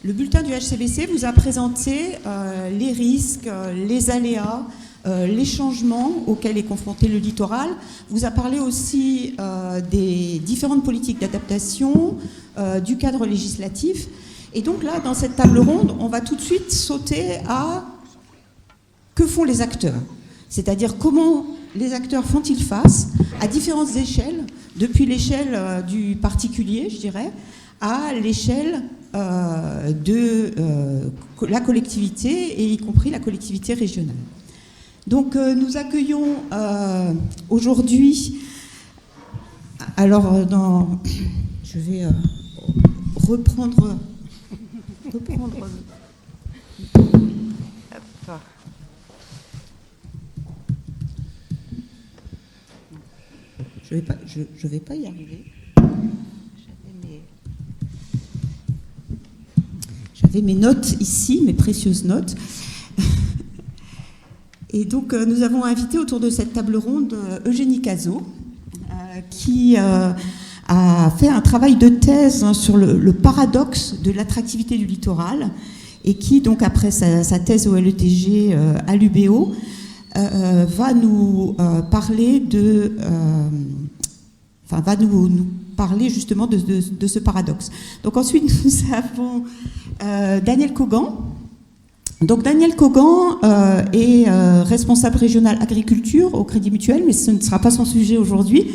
Le bulletin du HCBC vous a présenté les risques, les aléas, les changements auxquels est confronté le littoral. Vous a parlé aussi des différentes politiques d'adaptation, du cadre législatif. Et donc là, dans cette table ronde, on va tout de suite sauter à que font les acteurs. C'est-à-dire comment les acteurs font-ils face à différentes échelles, depuis l'échelle du particulier, je dirais, à l'échelle de la collectivité, et y compris la collectivité régionale. Donc nous accueillons aujourd'hui, alors je vais reprendre. Je vais pas y arriver. J'avais mes notes ici, mes précieuses notes. Et donc, nous avons invité autour de cette table ronde Eugénie Cazot, qui a fait un travail de thèse sur le paradoxe de l'attractivité du littoral, et qui, donc, après sa thèse au LETG à l'UBO, va nous parler va nous parler justement de ce paradoxe. Donc ensuite, nous avons Daniel Cogan. Donc Daniel Cogan est responsable régional agriculture au Crédit Mutuel, mais ce ne sera pas son sujet aujourd'hui.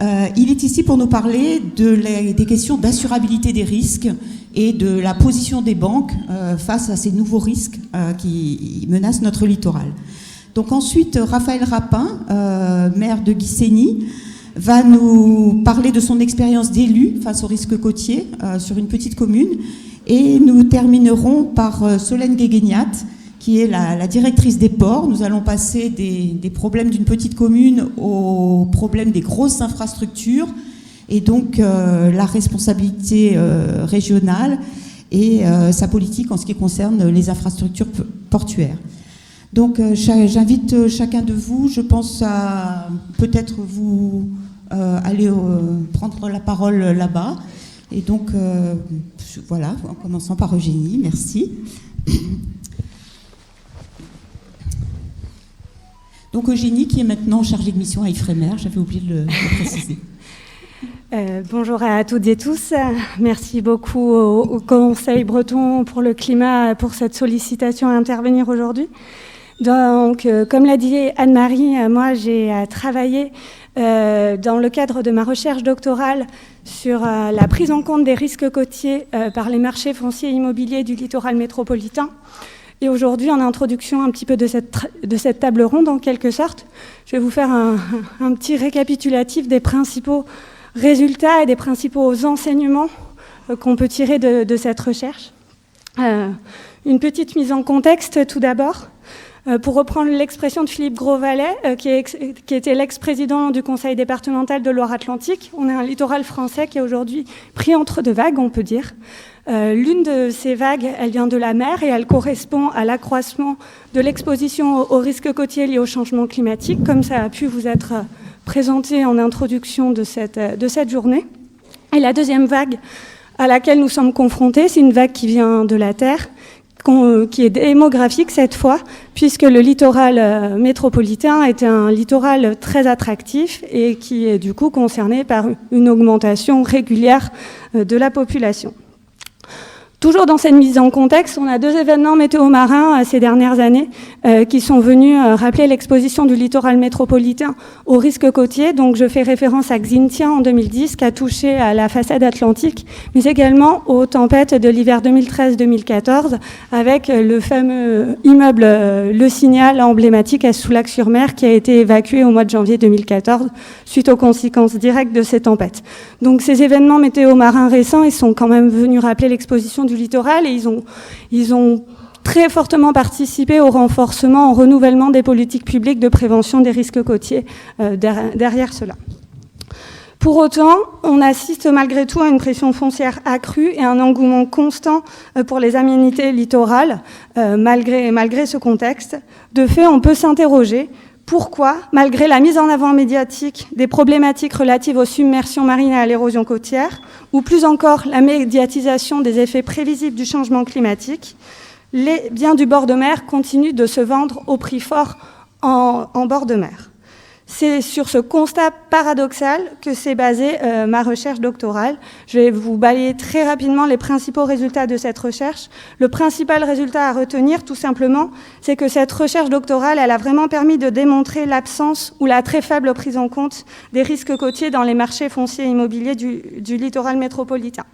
Il est ici pour nous parler des questions d'assurabilité des risques et de la position des banques face à ces nouveaux risques qui menacent notre littoral. Donc ensuite, Raphaël Rapin, maire de Guissény, va nous parler de son expérience d'élu face aux risques côtiers sur une petite commune. Et nous terminerons par Solène Guéguéniat, qui est la directrice des ports. Nous allons passer des problèmes d'une petite commune aux problèmes des grosses infrastructures, et donc la responsabilité régionale et sa politique en ce qui concerne les infrastructures portuaires. Donc j'invite chacun de vous, je pense à peut-être vous aller prendre la parole là-bas. Et donc voilà, en commençant par Eugénie, merci. Donc Eugénie qui est maintenant chargée de mission à Ifremer, j'avais oublié de le préciser. Bonjour à toutes et tous. Merci beaucoup au Conseil breton pour le climat pour cette sollicitation à intervenir aujourd'hui. Donc, comme l'a dit Anne-Marie, moi j'ai travaillé dans le cadre de ma recherche doctorale sur la prise en compte des risques côtiers par les marchés fonciers immobiliers du littoral métropolitain. Et aujourd'hui, en introduction un petit peu de cette table ronde, en quelque sorte, je vais vous faire un petit récapitulatif des principaux résultats et des principaux enseignements qu'on peut tirer de cette recherche. Une petite mise en contexte tout d'abord. Pour reprendre l'expression de Philippe Grosvalet, qui était l'ex-président du Conseil départemental de Loire-Atlantique, on a un littoral français qui est aujourd'hui pris entre deux vagues, on peut dire. L'une de ces vagues, elle vient de la mer et elle correspond à l'accroissement de l'exposition aux risques côtiers liés au changement climatique, comme ça a pu vous être présenté en introduction de cette journée. Et la deuxième vague à laquelle nous sommes confrontés, c'est une vague qui vient de la terre, qui est démographique cette fois, puisque le littoral métropolitain est un littoral très attractif et qui est du coup concerné par une augmentation régulière de la population. Toujours dans cette mise en contexte, on a deux événements météo marins ces dernières années qui sont venus rappeler l'exposition du littoral métropolitain aux risques côtiers. Donc je fais référence à Xintia en 2010 qui a touché à la façade atlantique, mais également aux tempêtes de l'hiver 2013-2014 avec le fameux immeuble Le Signal emblématique à Soulac-sur-Mer qui a été évacué au mois de janvier 2014 suite aux conséquences directes de ces tempêtes. Donc ces événements météo marins récents, ils sont quand même venus rappeler l'exposition du littoral et ils ont très fortement participé au renforcement, au renouvellement des politiques publiques de prévention des risques côtiers derrière cela. Pour autant, on assiste malgré tout à une pression foncière accrue et un engouement constant pour les aménités littorales, malgré ce contexte. De fait, on peut s'interroger, Pourquoi, malgré la mise en avant médiatique des problématiques relatives aux submersions marines et à l'érosion côtière, ou plus encore la médiatisation des effets prévisibles du changement climatique, les biens du bord de mer continuent de se vendre au prix fort en bord de mer. C'est sur ce constat paradoxal que s'est basée ma recherche doctorale. Je vais vous balayer très rapidement les principaux résultats de cette recherche. Le principal résultat à retenir, tout simplement, c'est que cette recherche doctorale, elle a vraiment permis de démontrer l'absence ou la très faible prise en compte des risques côtiers dans les marchés fonciers immobiliers du littoral métropolitain.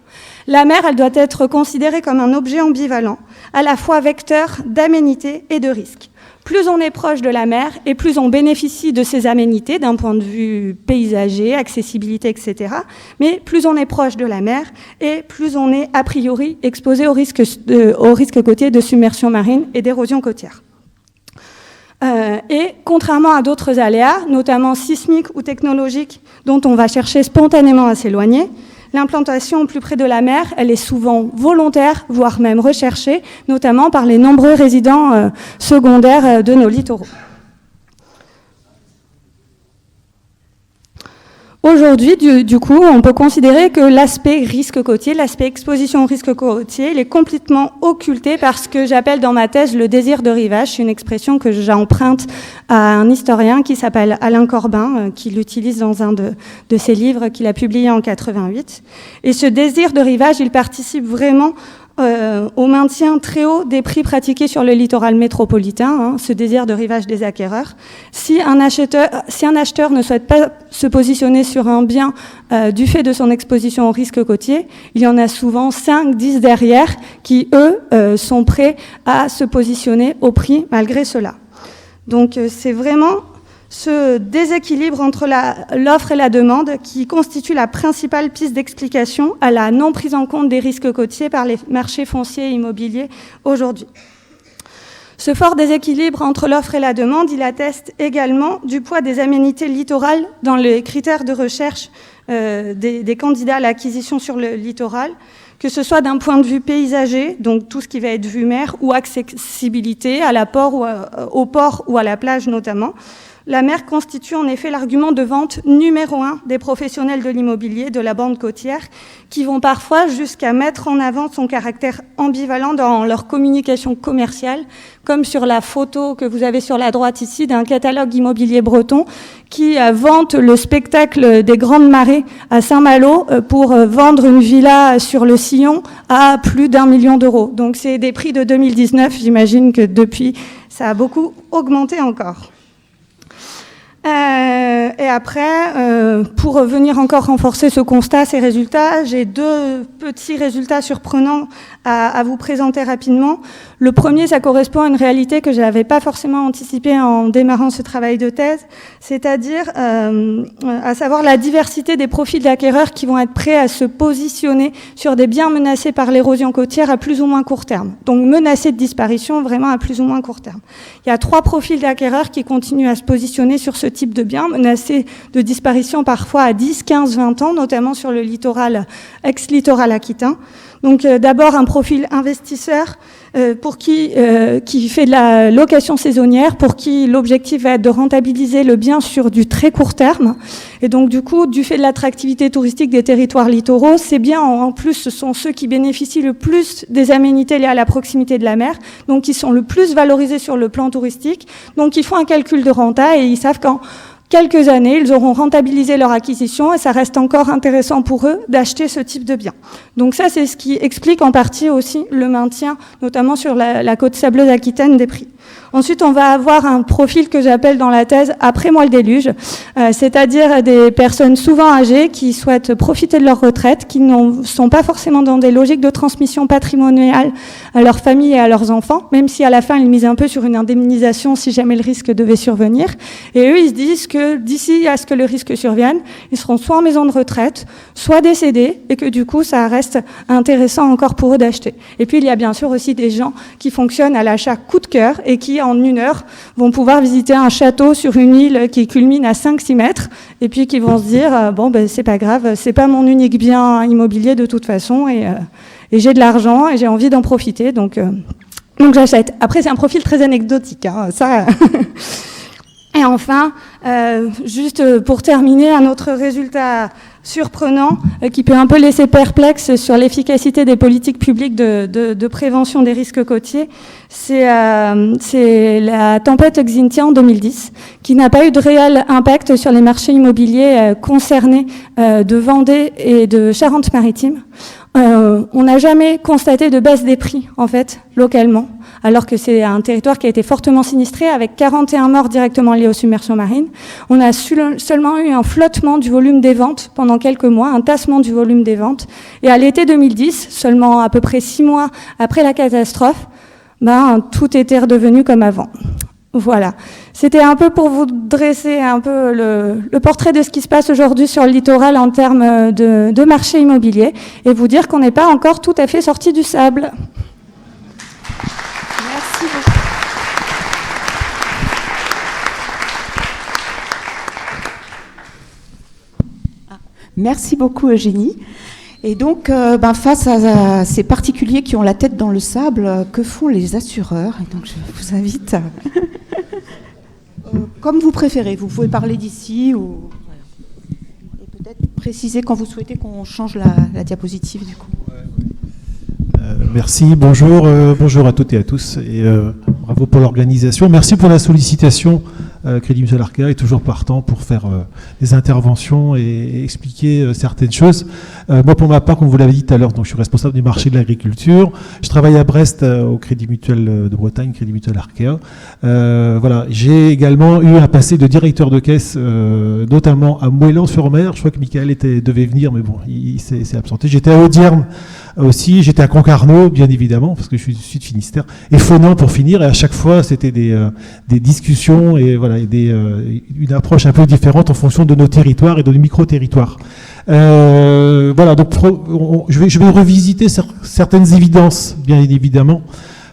La mer, elle doit être considérée comme un objet ambivalent, à la fois vecteur d'aménités et de risques. Plus on est proche de la mer et plus on bénéficie de ses aménités d'un point de vue paysager, accessibilité, etc. Mais plus on est proche de la mer et plus on est a priori exposé au risque côtier de submersion marine et d'érosion côtière. Et contrairement à d'autres aléas, notamment sismiques ou technologiques, dont on va chercher spontanément à s'éloigner, l'implantation au plus près de la mer, elle est souvent volontaire, voire même recherchée, notamment par les nombreux résidents secondaires de nos littoraux. Aujourd'hui, du coup, on peut considérer que l'aspect risque côtier, l'aspect exposition au risque côtier, il est complètement occulté par ce que j'appelle dans ma thèse le désir de rivage. C'est une expression que j'emprunte à un historien qui s'appelle Alain Corbin, qui l'utilise dans un de ses livres qu'il a publié en 88. Et ce désir de rivage, il participe vraiment au maintien très haut des prix pratiqués sur le littoral métropolitain, ce désir de rivage des acquéreurs. Si un acheteur ne souhaite pas se positionner sur un bien du fait de son exposition au risque côtier, il y en a souvent 5-10 derrière qui, eux, sont prêts à se positionner au prix malgré cela. Donc c'est vraiment ce déséquilibre entre l'offre et la demande qui constitue la principale piste d'explication à la non prise en compte des risques côtiers par les marchés fonciers et immobiliers aujourd'hui. Ce fort déséquilibre entre l'offre et la demande, il atteste également du poids des aménités littorales dans les critères de recherche des candidats à l'acquisition sur le littoral, que ce soit d'un point de vue paysager, donc tout ce qui va être vue mer, ou accessibilité au port ou à la plage notamment. La mer constitue en effet l'argument de vente numéro 1 des professionnels de l'immobilier, de la bande côtière, qui vont parfois jusqu'à mettre en avant son caractère ambivalent dans leur communication commerciale, comme sur la photo que vous avez sur la droite ici d'un catalogue immobilier breton qui vante le spectacle des grandes marées à Saint-Malo pour vendre une villa sur le Sillon à plus d'1 million d'euros. Donc c'est des prix de 2019, j'imagine que depuis, ça a beaucoup augmenté encore. Et après, pour venir encore renforcer ce constat, ces résultats, j'ai 2 petits résultats surprenants à vous présenter rapidement. Le premier, ça correspond à une réalité que je n'avais pas forcément anticipée en démarrant ce travail de thèse, c'est-à-dire à savoir la diversité des profils d'acquéreurs qui vont être prêts à se positionner sur des biens menacés par l'érosion côtière à plus ou moins court terme. Donc menacés de disparition vraiment à plus ou moins court terme. Il y a 3 profils d'acquéreurs qui continuent à se positionner sur ce type de biens, menacés de disparition parfois à 10, 15, 20 ans, notamment sur le littoral, ex-littoral aquitain. Donc d'abord un profil investisseur pour qui fait de la location saisonnière, pour qui l'objectif va être de rentabiliser le bien sur du très court terme. Et donc du coup, du fait de l'attractivité touristique des territoires littoraux, ces biens en plus ce sont ceux qui bénéficient le plus des aménités liées à la proximité de la mer, donc qui sont le plus valorisés sur le plan touristique. Donc ils font un calcul de renta et ils savent qu'en quelques années, ils auront rentabilisé leur acquisition et ça reste encore intéressant pour eux d'acheter ce type de bien. Donc ça, c'est ce qui explique en partie aussi le maintien, notamment sur la côte sableuse aquitaine, des prix. Ensuite, on va avoir un profil que j'appelle dans la thèse « après moi le déluge », c'est-à-dire des personnes souvent âgées qui souhaitent profiter de leur retraite, qui ne sont pas forcément dans des logiques de transmission patrimoniale à leur famille et à leurs enfants, même si à la fin, ils misent un peu sur une indemnisation si jamais le risque devait survenir. Et eux, ils se disent que d'ici à ce que le risque survienne, ils seront soit en maison de retraite, soit décédés, et que du coup, ça reste intéressant encore pour eux d'acheter. Et puis, il y a bien sûr aussi des gens qui fonctionnent à l'achat coup de cœur et qui, en 1 heure, vont pouvoir visiter un château sur une île qui culmine à 5-6 mètres, et puis qui vont se dire, bon, ben, c'est pas grave, c'est pas mon unique bien immobilier de toute façon, et j'ai de l'argent, et j'ai envie d'en profiter, donc j'achète. Après, c'est un profil très anecdotique, hein, ça... Et enfin, juste pour terminer, un autre résultat surprenant qui peut un peu laisser perplexe sur l'efficacité des politiques publiques de prévention des risques côtiers, c'est la tempête Xynthia en 2010, qui n'a pas eu de réel impact sur les marchés immobiliers concernés de Vendée et de Charente-Maritime. On n'a jamais constaté de baisse des prix, en fait, localement, alors que c'est un territoire qui a été fortement sinistré, avec 41 morts directement liés aux submersions marines. On a seulement eu un flottement du volume des ventes pendant quelques mois, un tassement du volume des ventes. Et à l'été 2010, seulement à peu près 6 mois après la catastrophe, tout était redevenu comme avant. Voilà. C'était un peu pour vous dresser un peu le portrait de ce qui se passe aujourd'hui sur le littoral en termes de marché immobilier et vous dire qu'on n'est pas encore tout à fait sorti du sable. Merci beaucoup. Merci beaucoup, Eugénie. Et donc, face à ces particuliers qui ont la tête dans le sable, que font les assureurs? Et donc, je vous invite à... comme vous préférez, vous pouvez parler d'ici ou... Et peut-être préciser quand vous souhaitez qu'on change la diapositive, du coup. Merci, bonjour à toutes et à tous, et bravo pour l'organisation. Merci pour la sollicitation. Crédit Mutuel Arkea est toujours partant pour faire des interventions et expliquer certaines choses. Moi, pour ma part, comme vous l'avez dit tout à l'heure, donc je suis responsable du marché de l'agriculture. Je travaille à Brest au Crédit Mutuel de Bretagne, Crédit Mutuel Arkea. Voilà, j'ai également eu un passé de directeur de caisse, notamment à Moëlan-sur-Mer. Je crois que Michael devait venir, mais bon, il s'est absenté. J'étais à Audierne aussi, j'étais à Concarneau, bien évidemment, parce que je suis de Finistère, et Fonan pour finir, et à chaque fois, c'était des discussions, et voilà, une approche un peu différente en fonction de nos territoires et de nos micro-territoires. Voilà, donc je vais revisiter certaines évidences, bien évidemment,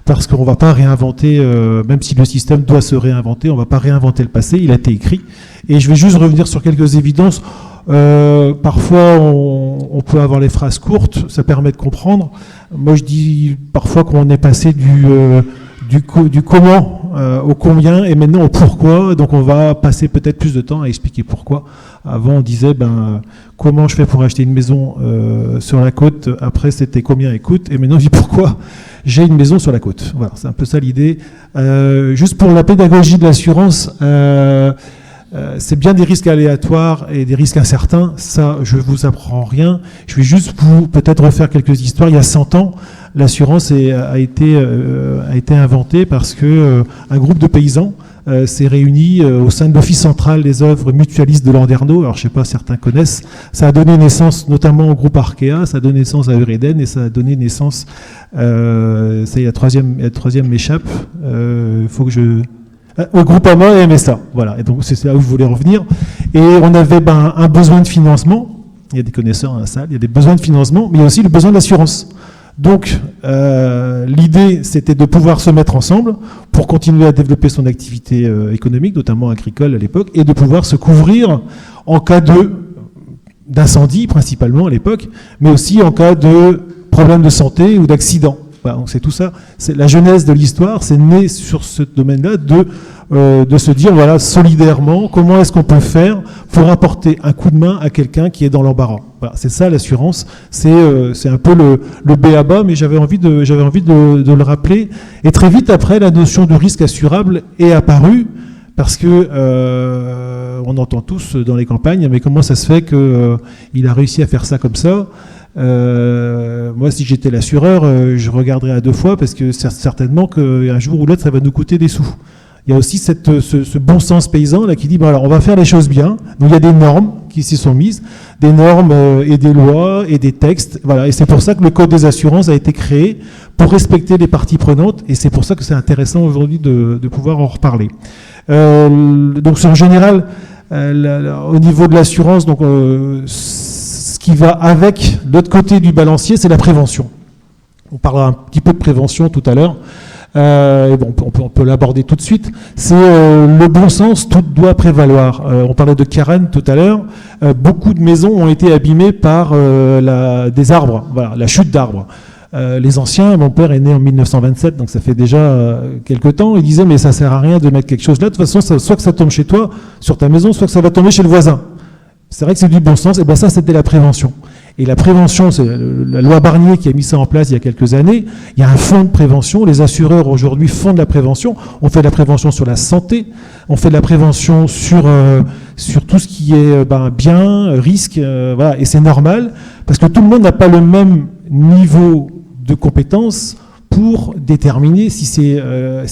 parce qu'on ne va pas réinventer, même si le système doit se réinventer, on ne va pas réinventer le passé, il a été écrit, et je vais juste revenir sur quelques évidences. Parfois, on peut avoir les phrases courtes, ça permet de comprendre. Moi, je dis parfois qu'on est passé du comment au combien et maintenant au pourquoi. Donc, on va passer peut-être plus de temps à expliquer pourquoi. Avant, on disait comment je fais pour acheter une maison sur la côte. Après, c'était combien elle coûte. Et maintenant, je dis pourquoi j'ai une maison sur la côte. Voilà, c'est un peu ça l'idée. Juste pour la pédagogie de l'assurance. C'est bien des risques aléatoires et des risques incertains. Ça, je vous apprends rien. Je vais juste vous peut-être refaire quelques histoires. Il y a 100 ans, l'assurance a été inventée parce que un groupe de paysans s'est réuni au sein de l'Office central des œuvres mutualistes de Landerneau. Alors, je sais pas, certains connaissent. Ça a donné naissance notamment au groupe Arkea, ça a donné naissance à Eureden et ça a donné naissance... la troisième m'échappe. Faut que je... Au Groupama et MSA, voilà. Et donc c'est là où je voulais revenir. Et on avait un besoin de financement. Il y a des connaisseurs dans la salle. Il y a des besoins de financement, mais il y a aussi le besoin d'assurance. Donc l'idée, c'était de pouvoir se mettre ensemble pour continuer à développer son activité économique, notamment agricole à l'époque, et de pouvoir se couvrir en cas d'incendie principalement à l'époque, mais aussi en cas de problème de santé ou d'accident. Voilà, donc c'est tout ça, c'est la genèse de l'histoire, c'est né sur ce domaine-là de se dire, voilà, solidairement, comment est-ce qu'on peut faire pour apporter un coup de main à quelqu'un qui est dans l'embarras. Voilà, c'est ça l'assurance, c'est un peu le b.a.-ba, mais j'avais envie de le rappeler. Et très vite après, la notion de risque assurable est apparue, parce que on entend tous dans les campagnes, mais comment ça se fait qu'il a réussi à faire ça comme ça? Moi, si j'étais l'assureur, je regarderais à 2 fois parce que certainement qu'un jour ou l'autre, ça va nous coûter des sous. Il y a aussi ce bon sens paysan là qui dit alors on va faire les choses bien. Donc il y a des normes qui s'y sont mises, des normes et des lois et des textes. Voilà. Et c'est pour ça que le Code des assurances a été créé pour respecter les parties prenantes. Et c'est pour ça que c'est intéressant aujourd'hui de pouvoir en reparler. Donc en général, au niveau de l'assurance, donc ce qui va avec l'autre côté du balancier, c'est la prévention. On parlera un petit peu de prévention tout à l'heure. On peut l'aborder tout de suite. C'est le bon sens, tout doit prévaloir. On parlait de Karen tout à l'heure. Beaucoup de maisons ont été abîmées par des arbres, voilà, la chute d'arbres. Les anciens, mon père est né en 1927, donc ça fait déjà quelques temps, il disait mais ça sert à rien de mettre quelque chose là, de toute façon, soit que ça tombe chez toi, sur ta maison, soit que ça va tomber chez le voisin. C'est vrai que c'est du bon sens, et bien ça c'était la prévention. Et la prévention, c'est la loi Barnier qui a mis ça en place il y a quelques années. Il y a un fonds de prévention. Les assureurs aujourd'hui font de la prévention. On fait de la prévention sur la santé. On fait de la prévention sur tout ce qui est bien, risque. Voilà. Et c'est normal parce que tout le monde n'a pas le même niveau de compétence pour déterminer si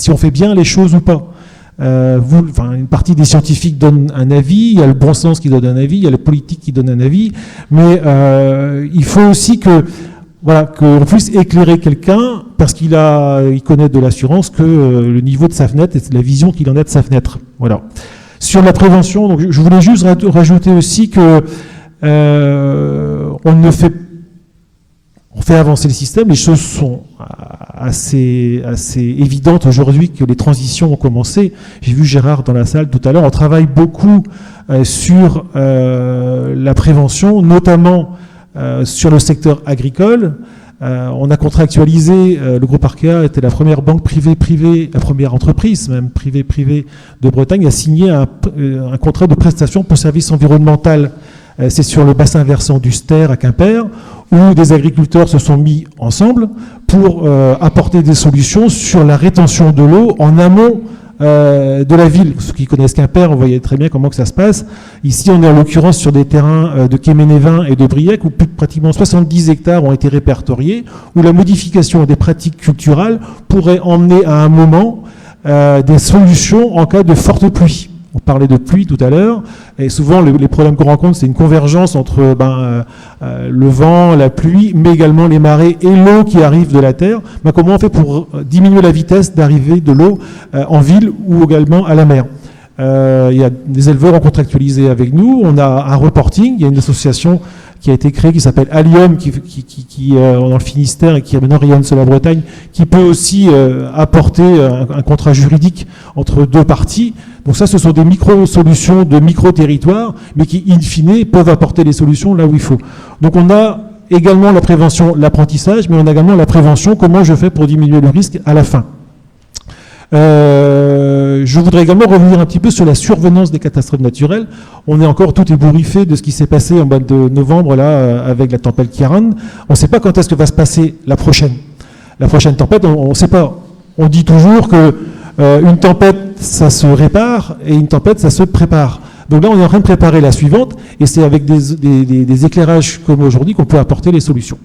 on fait bien les choses ou pas. Une partie des scientifiques donnent un avis, il y a le bon sens qui donne un avis, il y a le politique qui donne un avis, mais il faut aussi qu'on puisse éclairer quelqu'un parce qu'il connaît de l'assurance que le niveau de sa fenêtre et la vision qu'il en a de sa fenêtre. Voilà. Sur la prévention, donc je voulais juste rajouter aussi que on fait avancer le système, les choses sont assez évidentes aujourd'hui que les transitions ont commencé. J'ai vu Gérard dans la salle tout à l'heure, on travaille beaucoup sur la prévention, notamment sur le secteur agricole. On a contractualisé, le groupe Arkea était la première banque privée, la première entreprise même privée de Bretagne, a signé un contrat de prestation pour service environnemental. C'est sur le bassin versant du Ster à Quimper, où des agriculteurs se sont mis ensemble pour apporter des solutions sur la rétention de l'eau en amont de la ville. Ceux qui connaissent Quimper, vous voyez très bien comment que ça se passe. Ici, on est en l'occurrence sur des terrains de Quéménévin et de Briec, où plus de pratiquement 70 hectares ont été répertoriés, où la modification des pratiques culturales pourrait emmener à un moment des solutions en cas de forte pluie. On parlait de pluie tout à l'heure, et souvent les problèmes qu'on rencontre, c'est une convergence entre le vent, la pluie, mais également les marées et l'eau qui arrive de la terre. Comment on fait pour diminuer la vitesse d'arrivée de l'eau en ville ou également à la mer? Il y a des éleveurs ont contractualisé avec nous, on a un reporting, il y a une association qui a été créée qui s'appelle Allium, qui dans le Finistère et qui maintenant rayonne sur la Bretagne, qui peut aussi apporter un contrat juridique entre deux parties. Donc ça, ce sont des micro-solutions de micro-territoires, mais qui, in fine, peuvent apporter les solutions là où il faut. Donc on a également la prévention, l'apprentissage, mais on a également la prévention, comment je fais pour diminuer le risque à la fin. Je voudrais également revenir un petit peu sur la survenance des catastrophes naturelles. On est encore tout ébouriffé de ce qui s'est passé en mois de novembre là avec la tempête Ciarán. On ne sait pas quand est-ce que va se passer la prochaine tempête. On ne sait pas. On dit toujours que une tempête ça se répare et une tempête ça se prépare. Donc là on est en train de préparer la suivante et c'est avec des éclairages comme aujourd'hui qu'on peut apporter les solutions.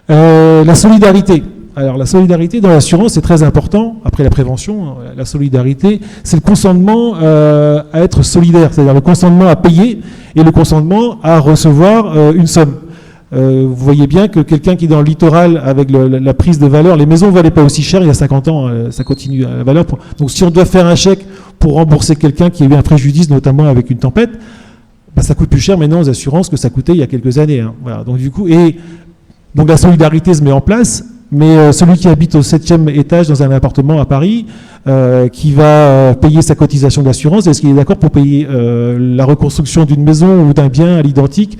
La solidarité. Alors la solidarité dans l'assurance c'est très important. Après la prévention, la solidarité, c'est le consentement à être solidaire, c'est-à-dire le consentement à payer et le consentement à recevoir une somme. Vous voyez bien que quelqu'un qui est dans le littoral avec la prise de valeur, les maisons ne valaient pas aussi cher il y a 50 ans, ça continue à la valeur. Donc si on doit faire un chèque pour rembourser quelqu'un qui a eu un préjudice, notamment avec une tempête, ça coûte plus cher maintenant aux assurances que ça coûtait il y a quelques années. Voilà. Donc du coup, donc la solidarité se met en place. Mais celui qui habite au 7e étage dans un appartement à Paris, qui va payer sa cotisation d'assurance, est-ce qu'il est d'accord pour payer la reconstruction d'une maison ou d'un bien à l'identique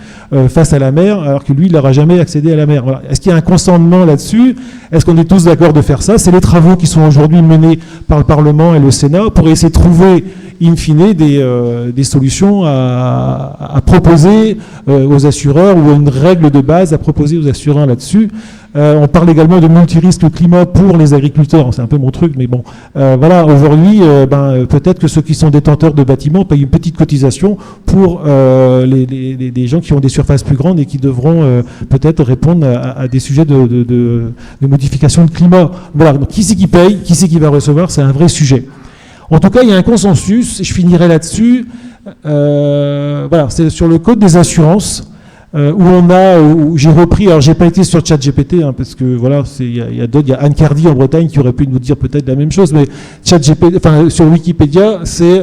face à la mer, alors que lui, il n'aura jamais accédé à la mer? Voilà. Est-ce qu'il y a un consentement là-dessus? Est-ce qu'on est tous d'accord de faire ça? C'est les travaux qui sont aujourd'hui menés par le Parlement et le Sénat pour essayer de trouver, in fine, des solutions à proposer aux assureurs ou une règle de base à proposer aux assureurs là-dessus. On parle également de multirisque climat pour les agriculteurs, c'est un peu mon truc, mais bon, voilà, aujourd'hui, peut-être que ceux qui sont détenteurs de bâtiments payent une petite cotisation pour les gens qui ont des surfaces plus grandes et qui devront peut-être répondre à des sujets de modification de climat. Voilà, donc qui c'est qui paye, qui c'est qui va recevoir, c'est un vrai sujet. En tout cas, il y a un consensus, et je finirai là-dessus, voilà, c'est sur le code des assurances. Où j'ai repris, alors j'ai pas été sur ChatGPT, parce que voilà, il y a Anne Cardy en Bretagne qui aurait pu nous dire peut-être la même chose, mais ChatGPT, sur Wikipédia, c'est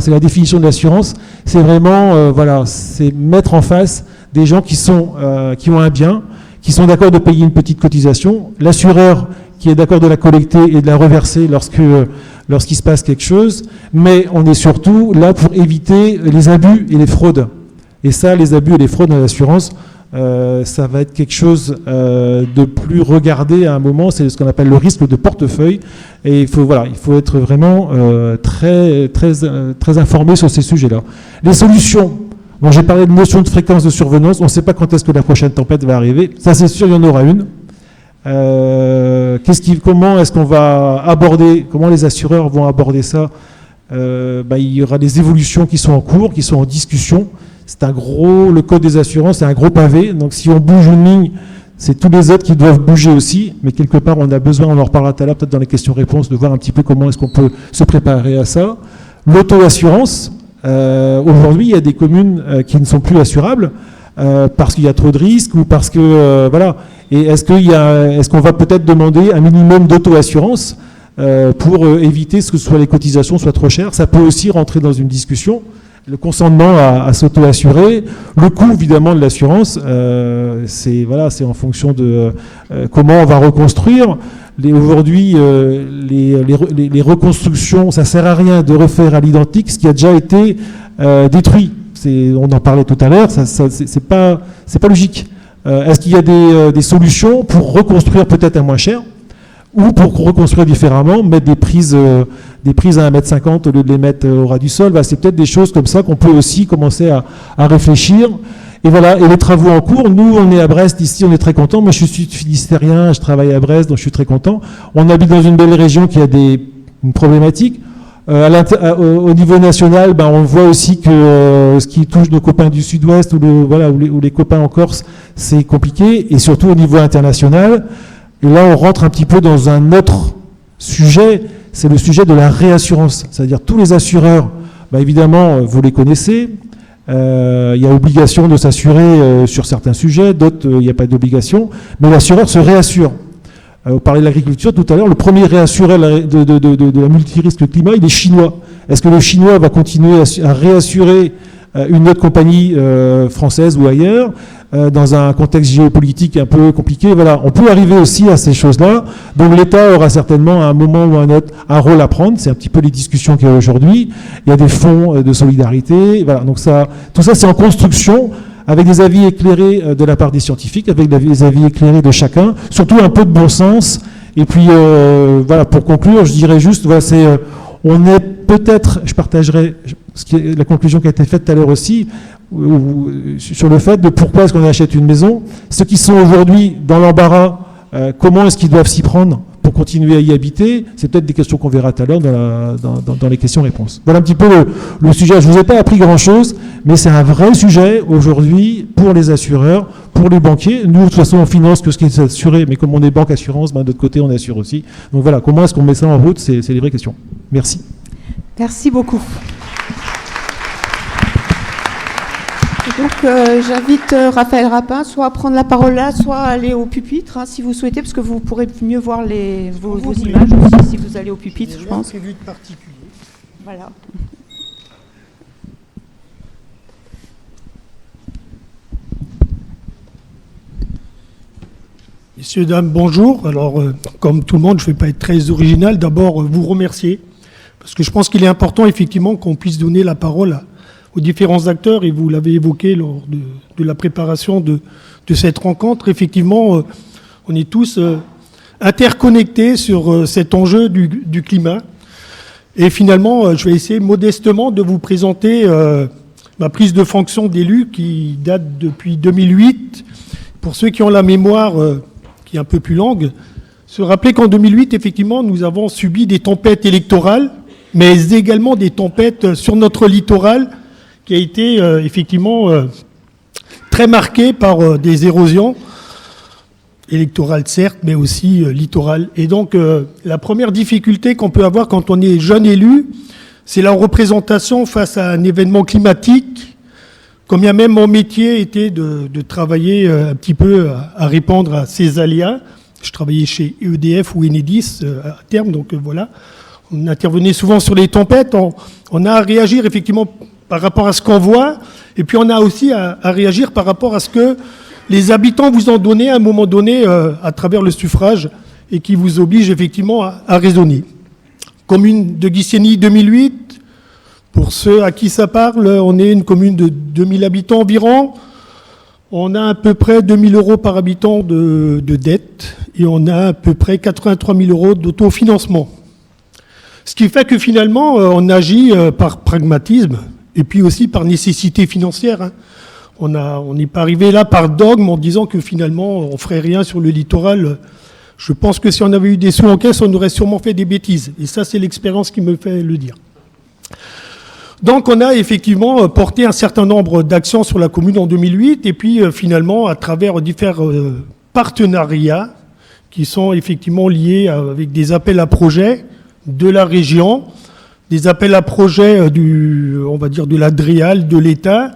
c'est la définition de l'assurance, c'est vraiment c'est mettre en face des gens qui ont un bien, qui sont d'accord de payer une petite cotisation, l'assureur qui est d'accord de la collecter et de la reverser lorsqu'il se passe quelque chose, mais on est surtout là pour éviter les abus et les fraudes. Et ça, les abus et les fraudes dans l'assurance, ça va être quelque chose de plus regardé à un moment, c'est ce qu'on appelle le risque de portefeuille. Et il faut être vraiment très informé sur ces sujets-là. Les solutions, bon, j'ai parlé de notion de fréquence de survenance, on ne sait pas quand est-ce que la prochaine tempête va arriver, ça c'est sûr, il y en aura une. Comment est-ce qu'on va aborder, comment les assureurs vont aborder ça? Il y aura des évolutions qui sont en cours, qui sont en discussion. Le code des assurances, c'est un gros pavé. Donc si on bouge une ligne, c'est tous les autres qui doivent bouger aussi. Mais quelque part, on a besoin, on en reparlera tout à l'heure, peut-être dans les questions-réponses, de voir un petit peu comment est-ce qu'on peut se préparer à ça. L'auto-assurance, aujourd'hui, il y a des communes qui ne sont plus assurables parce qu'il y a trop de risques ou parce que voilà. Et est-ce qu'on va peut-être demander un minimum d'auto-assurance pour éviter que les cotisations soient trop chères? Ça peut aussi rentrer dans une discussion. Le consentement à s'auto-assurer, le coût évidemment de l'assurance, c'est en fonction de comment on va reconstruire. Aujourd'hui, les reconstructions, ça sert à rien de refaire à l'identique ce qui a déjà été détruit. On en parlait tout à l'heure, c'est pas logique. Est-ce qu'il y a des solutions pour reconstruire peut-être à moins cher? Ou pour reconstruire différemment, mettre des prises à 1,50 m au lieu de les mettre au ras du sol. C'est peut-être des choses comme ça qu'on peut aussi commencer à réfléchir. Et voilà, et les travaux en cours, nous on est à Brest ici, on est très contents. Moi je suis finistérien, je travaille à Brest, donc je suis très content. On habite dans une belle région qui a une problématique. Au niveau national, on voit aussi que ce qui touche nos copains du Sud-Ouest ou les copains en Corse, c'est compliqué. Et surtout au niveau international. Et là, on rentre un petit peu dans un autre sujet, c'est le sujet de la réassurance. C'est-à-dire tous les assureurs, évidemment, vous les connaissez. Il y a obligation de s'assurer sur certains sujets, d'autres, il n'y a pas d'obligation. Mais l'assureur se réassure. On parlait de l'agriculture tout à l'heure. Le premier réassureur de la multirisque climat, il est chinois. Est-ce que le chinois va continuer à réassurer une autre compagnie française ou ailleurs dans un contexte géopolitique un peu compliqué? Voilà, on peut arriver aussi à ces choses-là. Donc l'État aura certainement à un moment ou à un autre un rôle à prendre. C'est un petit peu les discussions qu'il y a aujourd'hui. Il y a des fonds de solidarité. Voilà, donc tout ça c'est en construction, avec des avis éclairés de la part des scientifiques, avec des avis éclairés de chacun, surtout un peu de bon sens. Et puis pour conclure, je dirais juste, on est peut-être, je partagerai la conclusion qui a été faite tout à l'heure aussi, sur le fait de pourquoi est-ce qu'on achète une maison. Ceux qui sont aujourd'hui dans l'embarras, comment est-ce qu'ils doivent s'y prendre pour continuer à y habiter? C'est peut-être des questions qu'on verra tout à l'heure dans les questions-réponses. Voilà un petit peu le sujet. Je ne vous ai pas appris grand-chose, mais c'est un vrai sujet aujourd'hui pour les assureurs, pour les banquiers. Nous, de toute façon, on finance que ce qui est assuré, mais comme on est banque assurance, d'autre côté, on assure aussi. Donc voilà, comment est-ce qu'on met ça en route? C'est les vraies questions. Merci. Merci beaucoup. Donc j'invite Raphaël Rapin soit à prendre la parole là, soit à aller au pupitre, si vous souhaitez, parce que vous pourrez mieux voir vos images aussi si vous allez au pupitre, je pense. Prévu de particulier. Voilà. Messieurs, dames, bonjour. Alors, comme tout le monde, je ne vais pas être très original. D'abord, vous remercier, parce que je pense qu'il est important, effectivement, qu'on puisse donner la parole aux différents acteurs, et vous l'avez évoqué lors de la préparation de cette rencontre. Effectivement, on est tous interconnectés sur cet enjeu du climat. Et finalement, je vais essayer modestement de vous présenter ma prise de fonction d'élu qui date depuis 2008. Pour ceux qui ont la mémoire qui est un peu plus longue, se rappeler qu'en 2008, effectivement, nous avons subi des tempêtes électorales, mais également des tempêtes sur notre littoral, qui a été effectivement très marqué par des érosions électorales certes, mais aussi littorales. Et donc la première difficulté qu'on peut avoir quand on est jeune élu, c'est la représentation face à un événement climatique, comme bien même mon métier était de travailler un petit peu à répondre à ces aléas. Je travaillais chez EDF ou Enedis à terme, donc voilà. On intervenait souvent sur les tempêtes, on a à réagir effectivement par rapport à ce qu'on voit, et puis on a aussi à réagir par rapport à ce que les habitants vous ont donné à un moment donné à travers le suffrage, et qui vous oblige effectivement à raisonner. Commune de Ghissény 2008, pour ceux à qui ça parle, on est une commune de 2000 habitants environ. On a à peu près 2 000 euros par habitant de dette et on a à peu près 83 000 euros d'autofinancement. Ce qui fait que finalement, on agit par pragmatisme et puis aussi par nécessité financière. Hein. On n'est pas arrivé là par dogme en disant que finalement, on ferait rien sur le littoral. Je pense que si on avait eu des sous en caisse, on aurait sûrement fait des bêtises. Et ça, c'est l'expérience qui me fait le dire. Donc, on a effectivement porté un certain nombre d'actions sur la commune en 2008. Et puis, finalement, à travers différents partenariats qui sont effectivement liés avec des appels à projets de la région, des appels à projets on va dire de la DREAL, de l'État,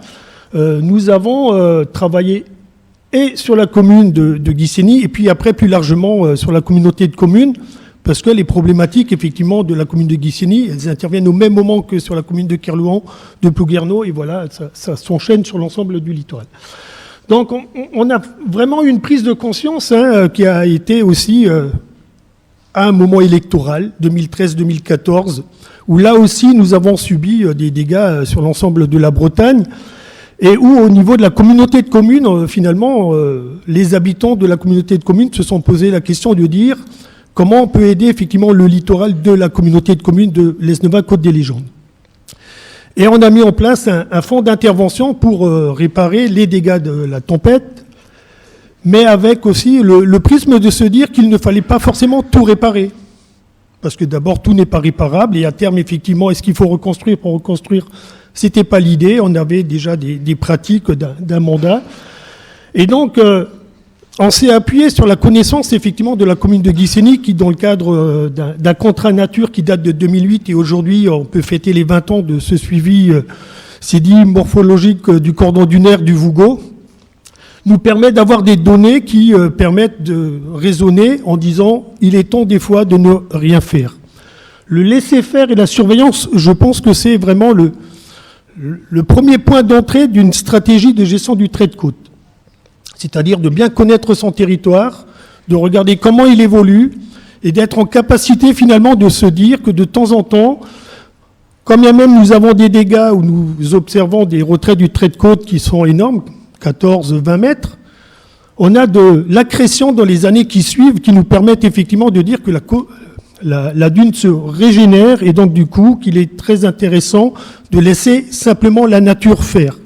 nous avons travaillé et sur la commune de Guissény, et puis après plus largement sur la communauté de communes, parce que les problématiques effectivement de la commune de Guissény, elles interviennent au même moment que sur la commune de Kerlouan, de Plouguerneau, et voilà, ça s'enchaîne sur l'ensemble du littoral. Donc on a vraiment une prise de conscience qui a été aussi à un moment électoral, 2013-2014, où là aussi nous avons subi des dégâts sur l'ensemble de la Bretagne, et où au niveau de la communauté de communes, finalement, les habitants de la communauté de communes se sont posé la question de dire comment on peut aider effectivement le littoral de la communauté de communes de l'Esneva-Côte des Légendes. Et on a mis en place un fonds d'intervention pour réparer les dégâts de la tempête, mais avec aussi le prisme de se dire qu'il ne fallait pas forcément tout réparer. Parce que d'abord, tout n'est pas réparable, et à terme, effectivement, est-ce qu'il faut reconstruire pour reconstruire ? C'était pas l'idée, on avait déjà des pratiques d'un mandat. Et donc, on s'est appuyé sur la connaissance, effectivement, de la commune de Guissény, qui, dans le cadre d'un contrat nature qui date de 2008, et aujourd'hui, on peut fêter les 20 ans de ce suivi, c'est dit, morphologique du cordon dunaire du Vougeot, nous permet d'avoir des données qui permettent de raisonner en disant « il est temps des fois de ne rien faire ». Le laisser-faire et la surveillance, je pense que c'est vraiment le premier point d'entrée d'une stratégie de gestion du trait de côte. C'est-à-dire de bien connaître son territoire, de regarder comment il évolue et d'être en capacité finalement de se dire que de temps en temps, quand bien même nous avons des dégâts où nous observons des retraits du trait de côte qui sont énormes, 14-20 mètres, on a de l'accrétion dans les années qui suivent qui nous permettent effectivement de dire que la dune se régénère et donc du coup qu'il est très intéressant de laisser simplement la nature faire.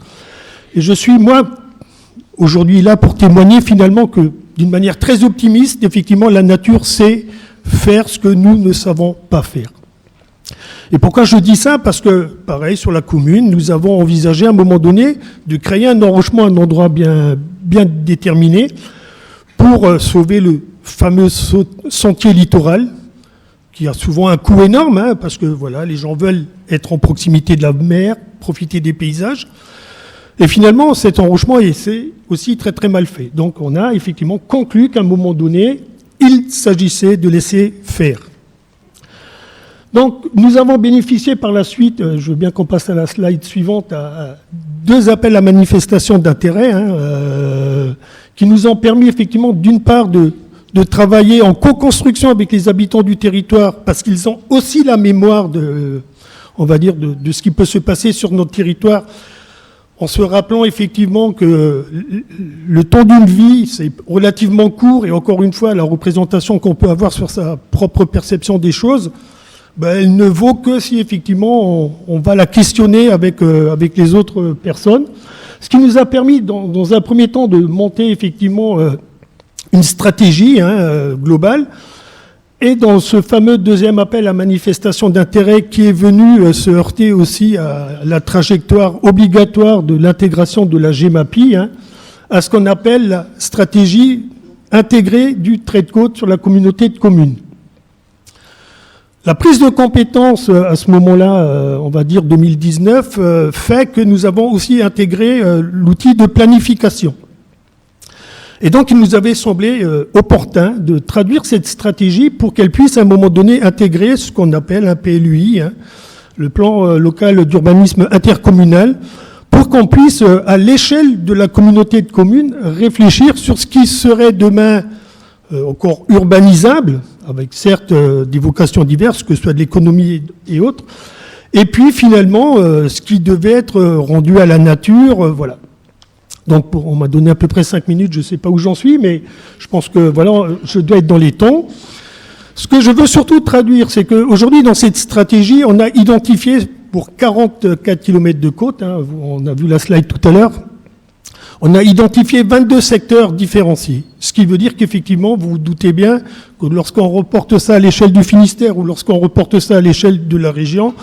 Et je suis moi aujourd'hui là pour témoigner finalement que d'une manière très optimiste, effectivement la nature sait faire ce que nous ne savons pas faire. Et pourquoi je dis ça ? Parce que, pareil, sur la commune, nous avons envisagé à un moment donné de créer un enrochement à un endroit bien déterminé pour sauver le fameux sentier littoral, qui a souvent un coût énorme, parce que voilà, les gens veulent être en proximité de la mer, profiter des paysages. Et finalement, cet enrochement c'est aussi très très mal fait. Donc on a effectivement conclu qu'à un moment donné, il s'agissait de laisser faire. Donc, nous avons bénéficié par la suite, je veux bien qu'on passe à la slide suivante, à 2 appels à manifestation d'intérêt, qui nous ont permis effectivement, d'une part, de travailler en co-construction avec les habitants du territoire, parce qu'ils ont aussi la mémoire on va dire, de ce qui peut se passer sur notre territoire, en se rappelant effectivement que le temps d'une vie, c'est relativement court, et encore une fois, la représentation qu'on peut avoir sur sa propre perception des choses, elle ne vaut que si effectivement on va la questionner avec les autres personnes. Ce qui nous a permis dans un premier temps de monter effectivement une stratégie globale. Et dans ce fameux deuxième appel à manifestation d'intérêt qui est venu se heurter aussi à la trajectoire obligatoire de l'intégration de la GEMAPI, à ce qu'on appelle la stratégie intégrée du trait de côte sur la communauté de communes. La prise de compétence à ce moment-là, on va dire 2019, fait que nous avons aussi intégré l'outil de planification. Et donc il nous avait semblé opportun de traduire cette stratégie pour qu'elle puisse à un moment donné intégrer ce qu'on appelle un PLUI, le plan local d'urbanisme intercommunal, pour qu'on puisse à l'échelle de la communauté de communes réfléchir sur ce qui serait demain encore urbanisable, avec certes des vocations diverses, que ce soit de l'économie et autres, et puis finalement ce qui devait être rendu à la nature, voilà. Donc on m'a donné à peu près 5 minutes, je ne sais pas où j'en suis, mais je pense que voilà, je dois être dans les temps. Ce que je veux surtout traduire, c'est qu'aujourd'hui, dans cette stratégie, on a identifié pour 44 km de côte, hein, on a vu la slide tout à l'heure, on a identifié 22 secteurs différenciés. Ce qui veut dire qu'effectivement, vous vous doutez bien que lorsqu'on reporte ça à l'échelle du Finistère ou lorsqu'on reporte ça à l'échelle de la région,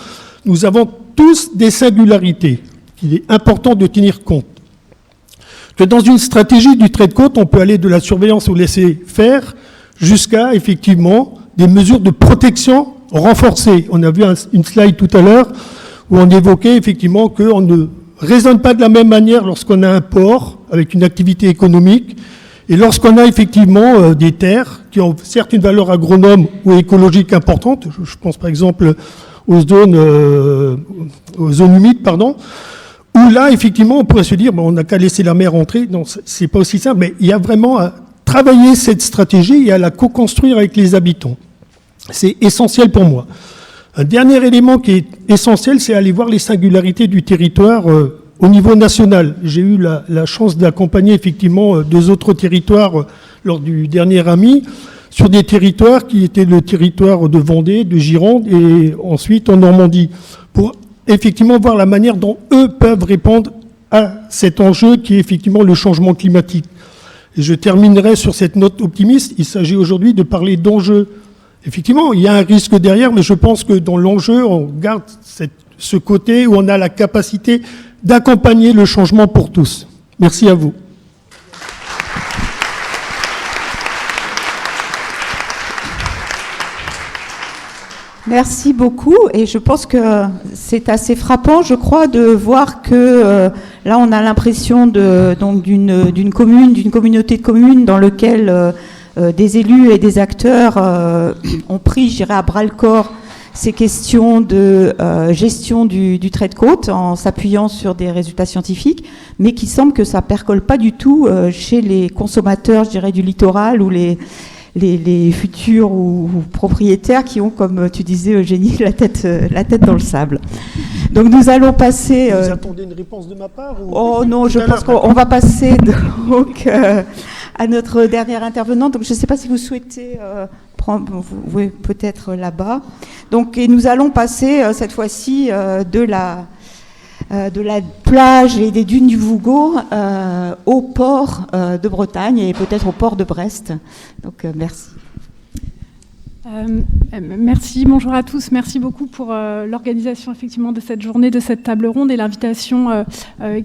nous avons tous des singularités qu'il est important de tenir compte. Que dans une stratégie du trait de côte, on peut aller de la surveillance au laisser-faire jusqu'à, effectivement, des mesures de protection renforcées. On a vu une slide tout à l'heure où on évoquait effectivement qu'on ne raisonne pas de la même manière lorsqu'on a un port avec une activité économique et lorsqu'on a effectivement des terres qui ont certes une valeur agronome ou écologique importante. Je pense par exemple aux zones humides, où là effectivement on pourrait se dire on n'a qu'à laisser la mer entrer. Non, c'est pas aussi simple, mais il y a vraiment à travailler cette stratégie et à la co-construire avec les habitants. C'est essentiel pour moi. Un dernier élément qui est essentiel, c'est aller voir les singularités du territoire au niveau national. J'ai eu la chance d'accompagner effectivement 2 autres territoires lors du dernier AMI, sur des territoires qui étaient le territoire de Vendée, de Gironde et ensuite en Normandie, pour effectivement voir la manière dont eux peuvent répondre à cet enjeu qui est effectivement le changement climatique. Et je terminerai sur cette note optimiste. Il s'agit aujourd'hui de parler d'enjeux. Effectivement, il y a un risque derrière, mais je pense que dans l'enjeu, on garde ce côté où on a la capacité d'accompagner le changement pour tous. Merci à vous. Merci beaucoup, et je pense que c'est assez frappant, je crois, de voir que là on a l'impression d'une commune, d'une communauté de communes dans lequel des élus et des acteurs ont pris, je dirais, à bras-le-corps ces questions de gestion du trait de côte en s'appuyant sur des résultats scientifiques, mais qui semble que ça percole pas du tout chez les consommateurs, je dirais, du littoral ou les futurs ou propriétaires qui ont, comme tu disais Eugénie, la tête dans le sable. Donc nous allons passer... Vous attendez une réponse de ma part ou... Oh non, je pense qu'on va passer donc, à notre dernière intervenante. Donc je ne sais pas si vous souhaitez prendre... Oui, peut-être là-bas. Donc, et nous allons passer cette fois-ci de la plage et des dunes du Vougeot au port de Bretagne et peut-être au port de Brest. Donc, merci. Merci, bonjour à tous. Merci beaucoup pour l'organisation effectivement de cette journée, de cette table ronde et l'invitation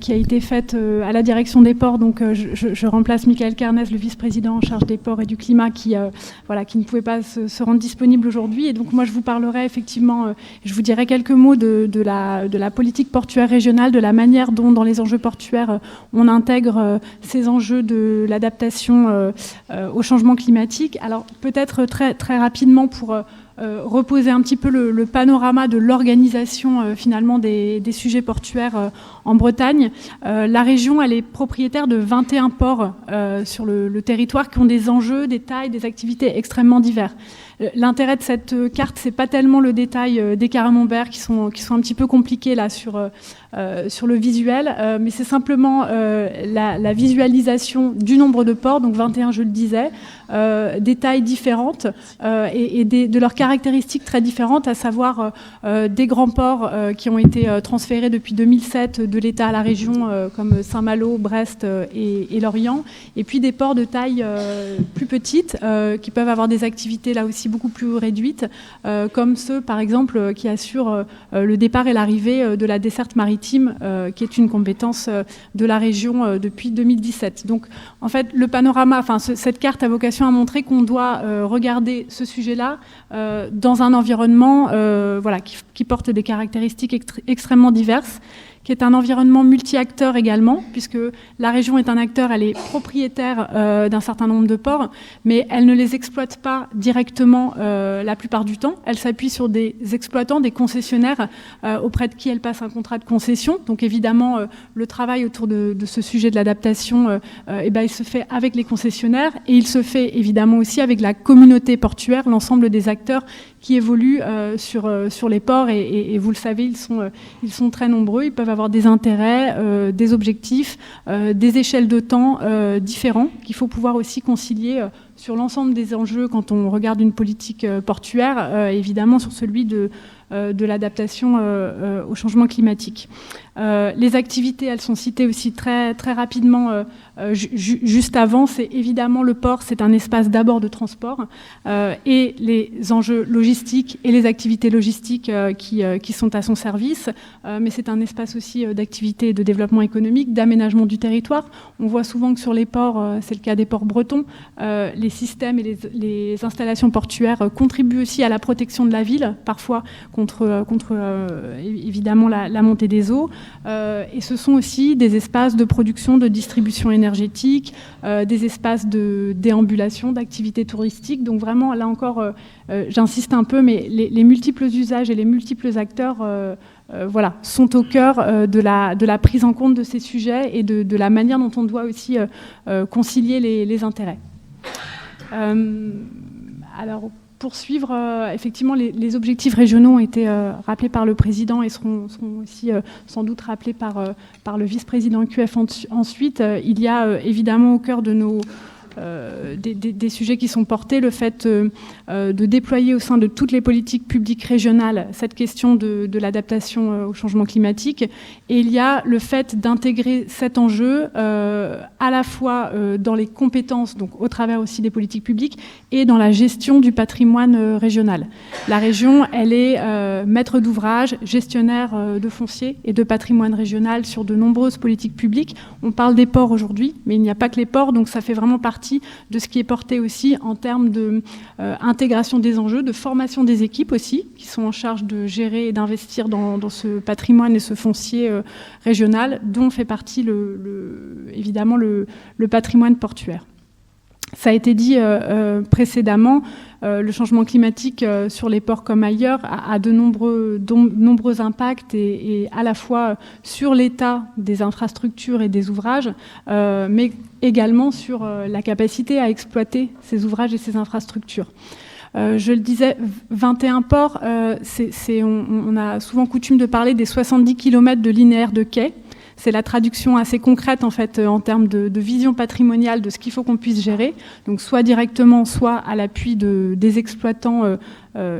qui a été faite à la direction des ports. Donc je remplace Michael Carnez, le vice-président en charge des ports et du climat qui ne pouvait pas se rendre disponible aujourd'hui. Et donc moi je vous parlerai effectivement, je vous dirai quelques mots de la politique portuaire régionale, de la manière dont dans les enjeux portuaires on intègre ces enjeux de l'adaptation au changement climatique. Alors peut-être très, très rapidement pour reposer un petit peu le panorama de l'organisation finalement des sujets portuaires en Bretagne. La région, elle est propriétaire de 21 ports sur le territoire qui ont des enjeux, des tailles, des activités extrêmement divers. L'intérêt de cette carte, c'est pas tellement le détail des camemberts qui sont un petit peu compliqués là sur le visuel, mais c'est simplement la visualisation du nombre de ports, donc 21 je le disais, des tailles différentes et de leurs caractéristiques très différentes, à savoir des grands ports qui ont été transférés depuis 2007 de l'État à la région, comme Saint-Malo, Brest et Lorient, et puis des ports de taille plus petite qui peuvent avoir des activités là aussi beaucoup plus réduites, comme ceux par exemple qui assurent le départ et l'arrivée de la desserte maritime, qui est une compétence de la région depuis 2017. Donc en fait le panorama, cette carte a vocation à montrer qu'on doit regarder ce sujet-là dans un environnement qui porte des caractéristiques extrêmement diverses, qui est un environnement multi-acteurs également, puisque la région est un acteur, elle est propriétaire d'un certain nombre de ports, mais elle ne les exploite pas directement la plupart du temps. Elle s'appuie sur des exploitants, des concessionnaires auprès de qui elle passe un contrat de concession. Donc évidemment, le travail autour de ce sujet de l'adaptation, il se fait avec les concessionnaires et il se fait évidemment aussi avec la communauté portuaire, l'ensemble des acteurs qui évoluent sur les ports et vous le savez, ils sont très nombreux. Ils peuvent avoir des intérêts, des objectifs, des échelles de temps différents qu'il faut pouvoir aussi concilier sur l'ensemble des enjeux quand on regarde une politique portuaire, évidemment sur celui de l'adaptation au changement climatique. Les activités, elles sont citées aussi très, très rapidement juste avant. C'est évidemment le port, c'est un espace d'abord de transport et les enjeux logistiques et les activités logistiques qui sont à son service, mais c'est un espace aussi d'activité et de développement économique, d'aménagement du territoire. On voit souvent que sur les ports, c'est le cas des ports bretons, les systèmes et les installations portuaires contribuent aussi à la protection de la ville, parfois contre évidemment la montée des eaux. Et ce sont aussi des espaces de production, de distribution énergétique, des espaces de déambulation, d'activité touristique. Donc vraiment, là encore, j'insiste un peu, mais les multiples usages et les multiples acteurs voilà, sont au cœur de la prise en compte de ces sujets et de la manière dont on doit aussi concilier les intérêts. Alors, poursuivre, effectivement, les objectifs régionaux ont été rappelés par le président et seront aussi sans doute rappelés par le vice-président QF ensuite. Il y a évidemment au cœur de nos des sujets qui sont portés, le fait de déployer au sein de toutes les politiques publiques régionales cette question de l'adaptation au changement climatique. Et il y a le fait d'intégrer cet enjeu à la fois dans les compétences, donc au travers aussi des politiques publiques, et dans la gestion du patrimoine régional. La région, elle est maître d'ouvrage, gestionnaire de foncier et de patrimoine régional sur de nombreuses politiques publiques. On parle des ports aujourd'hui, mais il n'y a pas que les ports, donc ça fait vraiment partie de ce qui est porté aussi en termes d'intégration des enjeux, de formation des équipes aussi, qui sont en charge de gérer et d'investir dans ce patrimoine et ce foncier régional, dont fait partie évidemment le patrimoine portuaire. Ça a été dit précédemment, le changement climatique sur les ports comme ailleurs a de nombreux impacts et à la fois sur l'état des infrastructures et des ouvrages, mais également sur la capacité à exploiter ces ouvrages et ces infrastructures. Je le disais, 21 ports, on a souvent coutume de parler des 70 km de linéaire de quais. C'est la traduction assez concrète en fait en termes de vision patrimoniale de ce qu'il faut qu'on puisse gérer, donc soit directement, soit à l'appui des exploitants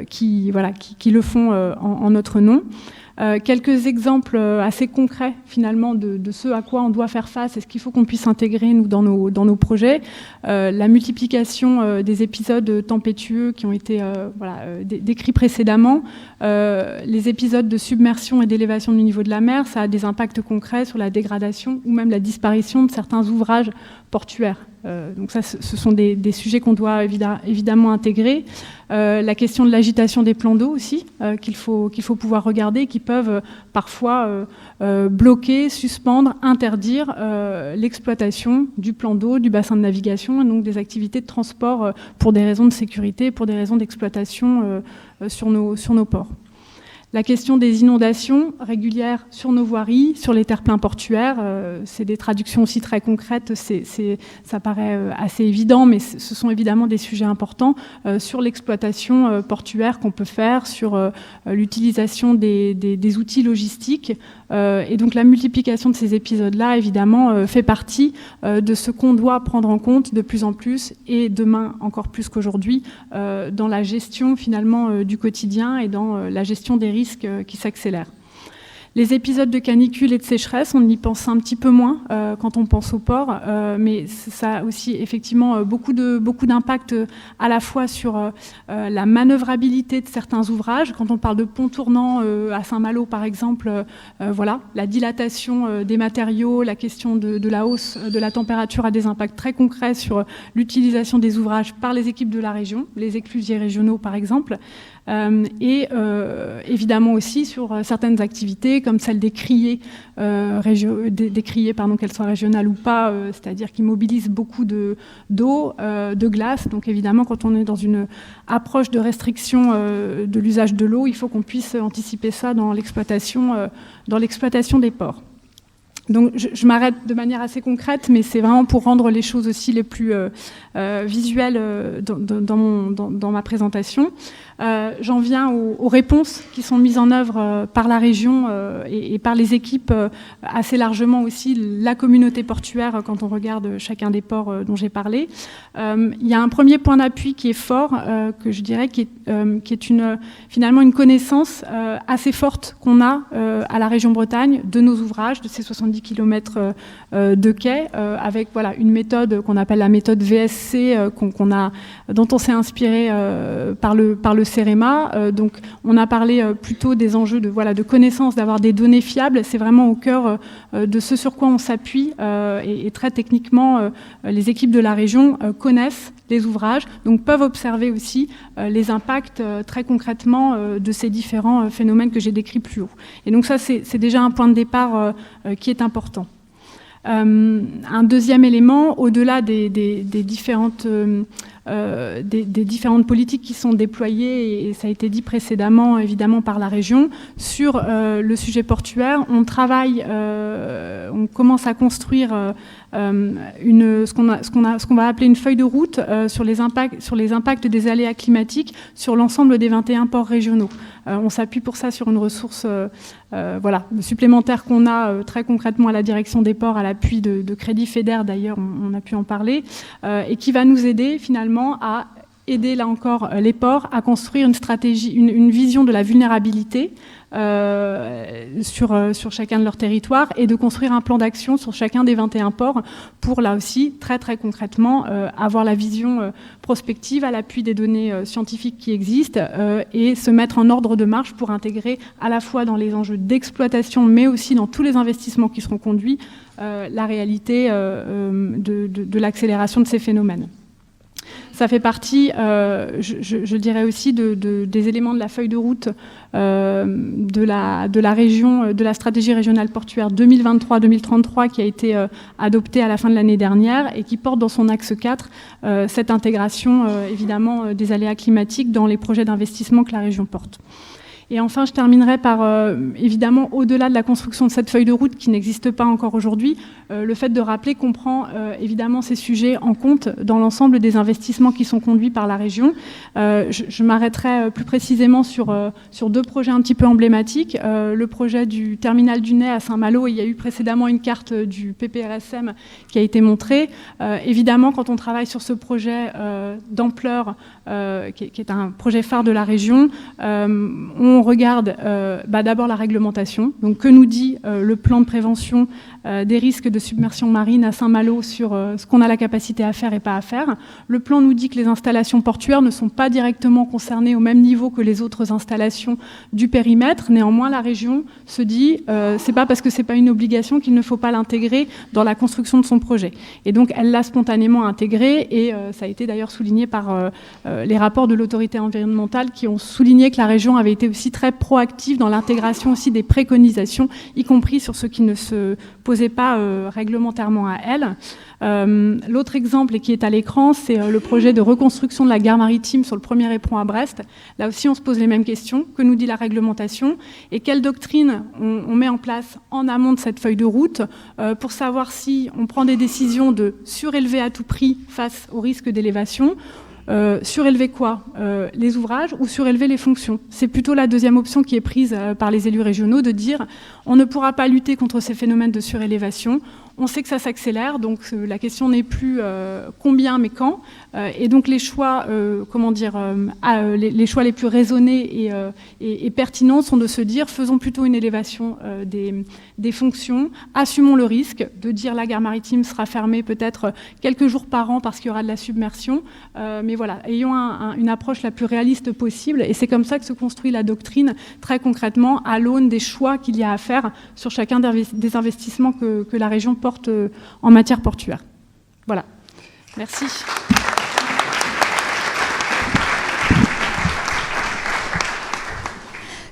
qui le font en notre nom. Quelques exemples assez concrets finalement de ce à quoi on doit faire face et ce qu'il faut qu'on puisse intégrer nous dans nos projets. La multiplication des épisodes tempétueux qui ont été décrits précédemment. Les épisodes de submersion et d'élévation du niveau de la mer, ça a des impacts concrets sur la dégradation ou même la disparition de certains ouvrages portuaires. Donc ça, ce sont des sujets qu'on doit évidemment intégrer. La question de l'agitation des plans d'eau aussi, qu'il faut pouvoir regarder, qui peuvent parfois bloquer, suspendre, interdire l'exploitation du plan d'eau, du bassin de navigation, et donc des activités de transport pour des raisons de sécurité, pour des raisons d'exploitation sur nos ports. La question des inondations régulières sur nos voiries, sur les terre-pleins portuaires, c'est des traductions aussi très concrètes, ça paraît assez évident, mais ce sont évidemment des sujets importants sur l'exploitation portuaire qu'on peut faire, sur l'utilisation des outils logistiques. Et donc la multiplication de ces épisodes-là, évidemment, fait partie de ce qu'on doit prendre en compte de plus en plus, et demain encore plus qu'aujourd'hui, dans la gestion finalement du quotidien et dans la gestion des risques qui s'accélèrent. Les épisodes de canicule et de sécheresse, on y pense un petit peu moins quand on pense au port, mais ça a aussi effectivement beaucoup d'impact à la fois sur la manœuvrabilité de certains ouvrages. Quand on parle de pont tournant à Saint-Malo par exemple, la dilatation des matériaux, la question de la hausse de la température a des impacts très concrets sur l'utilisation des ouvrages par les équipes de la région, les éclusiers régionaux par exemple. Et évidemment aussi sur certaines activités comme celle des criées, qu'elles soient régionales ou pas, c'est-à-dire qui mobilisent beaucoup d'eau, de glace. Donc évidemment, quand on est dans une approche de restriction de l'usage de l'eau, il faut qu'on puisse anticiper ça dans l'exploitation des ports. Donc je m'arrête de manière assez concrète, mais c'est vraiment pour rendre les choses aussi les plus visuelles dans ma présentation. J'en viens aux réponses qui sont mises en œuvre par la région et par les équipes, assez largement aussi la communauté portuaire quand on regarde chacun des ports dont j'ai parlé. Il y a un premier point d'appui qui est fort, que je dirais, qui est finalement une connaissance assez forte qu'on a à la région Bretagne de nos ouvrages, de ces 70 km de quais, avec voilà, une méthode qu'on appelle la méthode VSC, dont on s'est inspiré par le CEREMA. Donc on a parlé plutôt des enjeux de connaissance, d'avoir des données fiables. C'est vraiment au cœur de ce sur quoi on s'appuie et très techniquement, les équipes de la région connaissent les ouvrages, donc peuvent observer aussi les impacts très concrètement de ces différents phénomènes que j'ai décrits plus haut. Et donc ça, c'est déjà un point de départ qui est important. Un deuxième élément, au-delà des différentes politiques qui sont déployées, et ça a été dit précédemment évidemment par la région, sur le sujet portuaire, on commence à construire ce qu'on va appeler une feuille de route sur les impacts des aléas climatiques sur l'ensemble des 21 ports régionaux. On s'appuie pour ça sur une ressource supplémentaire qu'on a très concrètement à la direction des ports, à l'appui de Crédit FEDER d'ailleurs, on a pu en parler, et qui va nous aider finalement à aider là encore les ports à construire une stratégie, une vision de la vulnérabilité sur chacun de leurs territoires et de construire un plan d'action sur chacun des 21 ports pour là aussi très très concrètement avoir la vision prospective à l'appui des données scientifiques qui existent et se mettre en ordre de marche pour intégrer à la fois dans les enjeux d'exploitation mais aussi dans tous les investissements qui seront conduits la réalité de l'accélération de ces phénomènes. Ça fait partie, je dirais aussi, des éléments de la feuille de route de la région, de la stratégie régionale portuaire 2023-2033 qui a été adoptée à la fin de l'année dernière et qui porte dans son axe 4 cette intégration, évidemment, des aléas climatiques dans les projets d'investissement que la région porte. Et enfin, je terminerai par, évidemment, au-delà de la construction de cette feuille de route qui n'existe pas encore aujourd'hui, le fait de rappeler qu'on prend évidemment ces sujets en compte dans l'ensemble des investissements qui sont conduits par la région. Je m'arrêterai plus précisément sur deux projets un petit peu emblématiques. Le projet du terminal du Nez à Saint-Malo, il y a eu précédemment une carte du PPRSM qui a été montrée. Évidemment, quand on travaille sur ce projet d'ampleur, qui est un projet phare de la région, on regarde d'abord la réglementation. Donc, que nous dit le plan de prévention des risques de submersion marine à Saint-Malo sur ce qu'on a la capacité à faire et pas à faire. Le plan nous dit que les installations portuaires ne sont pas directement concernées au même niveau que les autres installations du périmètre. Néanmoins, la région se dit c'est pas parce que c'est pas une obligation qu'il ne faut pas l'intégrer dans la construction de son projet. Et donc, elle l'a spontanément intégré et ça a été d'ailleurs souligné par les rapports de l'autorité environnementale qui ont souligné que la région avait été aussi très proactive dans l'intégration aussi des préconisations, y compris sur ce qui ne se posait pas réglementairement à elle. L'autre exemple, et qui est à l'écran, c'est le projet de reconstruction de la gare maritime sur le premier éperon à Brest. Là aussi, on se pose les mêmes questions. Que nous dit la réglementation et quelle doctrine on met en place en amont de cette feuille de route pour savoir si on prend des décisions de surélever à tout prix face au risque d'élévation. Surélever quoi les ouvrages ou surélever les fonctions. C'est plutôt la deuxième option qui est prise par les élus régionaux de dire on ne pourra pas lutter contre ces phénomènes de surélévation. On sait que ça s'accélère, donc la question n'est plus combien mais quand. Et donc les choix, les choix les plus raisonnés et pertinents sont de se dire faisons plutôt une élévation des fonctions, assumons le risque de dire la gare maritime sera fermée peut-être quelques jours par an parce qu'il y aura de la submersion. Mais voilà, ayons une approche la plus réaliste possible et c'est comme ça que se construit la doctrine très concrètement à l'aune des choix qu'il y a à faire sur chacun des investissements que la région porte en matière portuaire. Voilà. Merci.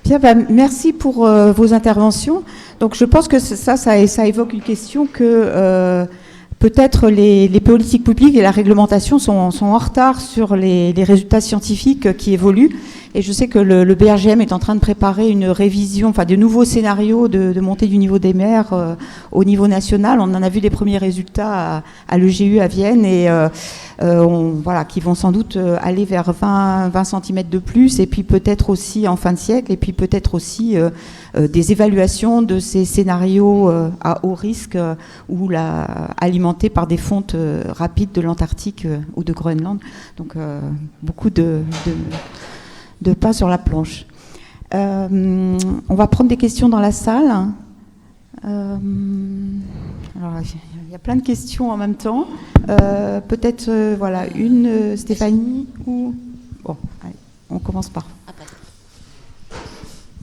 Bien, merci pour vos interventions. Donc je pense que ça évoque une question que peut-être les politiques publiques et la réglementation sont en retard sur les résultats scientifiques qui évoluent. Et je sais que le BRGM est en train de préparer une révision, enfin de nouveaux scénarios de montée du niveau des mers au niveau national. On en a vu des premiers résultats à l'EGU à Vienne et voilà, qui vont sans doute aller vers 20 cm de plus, et puis peut-être aussi en fin de siècle, et puis peut-être aussi des évaluations de ces scénarios à haut risque ou alimentés par des fontes rapides de l'Antarctique ou de Groenland. Donc beaucoup de pas sur la planche. On va prendre des questions dans la salle. Alors, il y a plein de questions en même temps. Peut-être, voilà, une, Stéphanie, ou... Bon, allez, on commence par...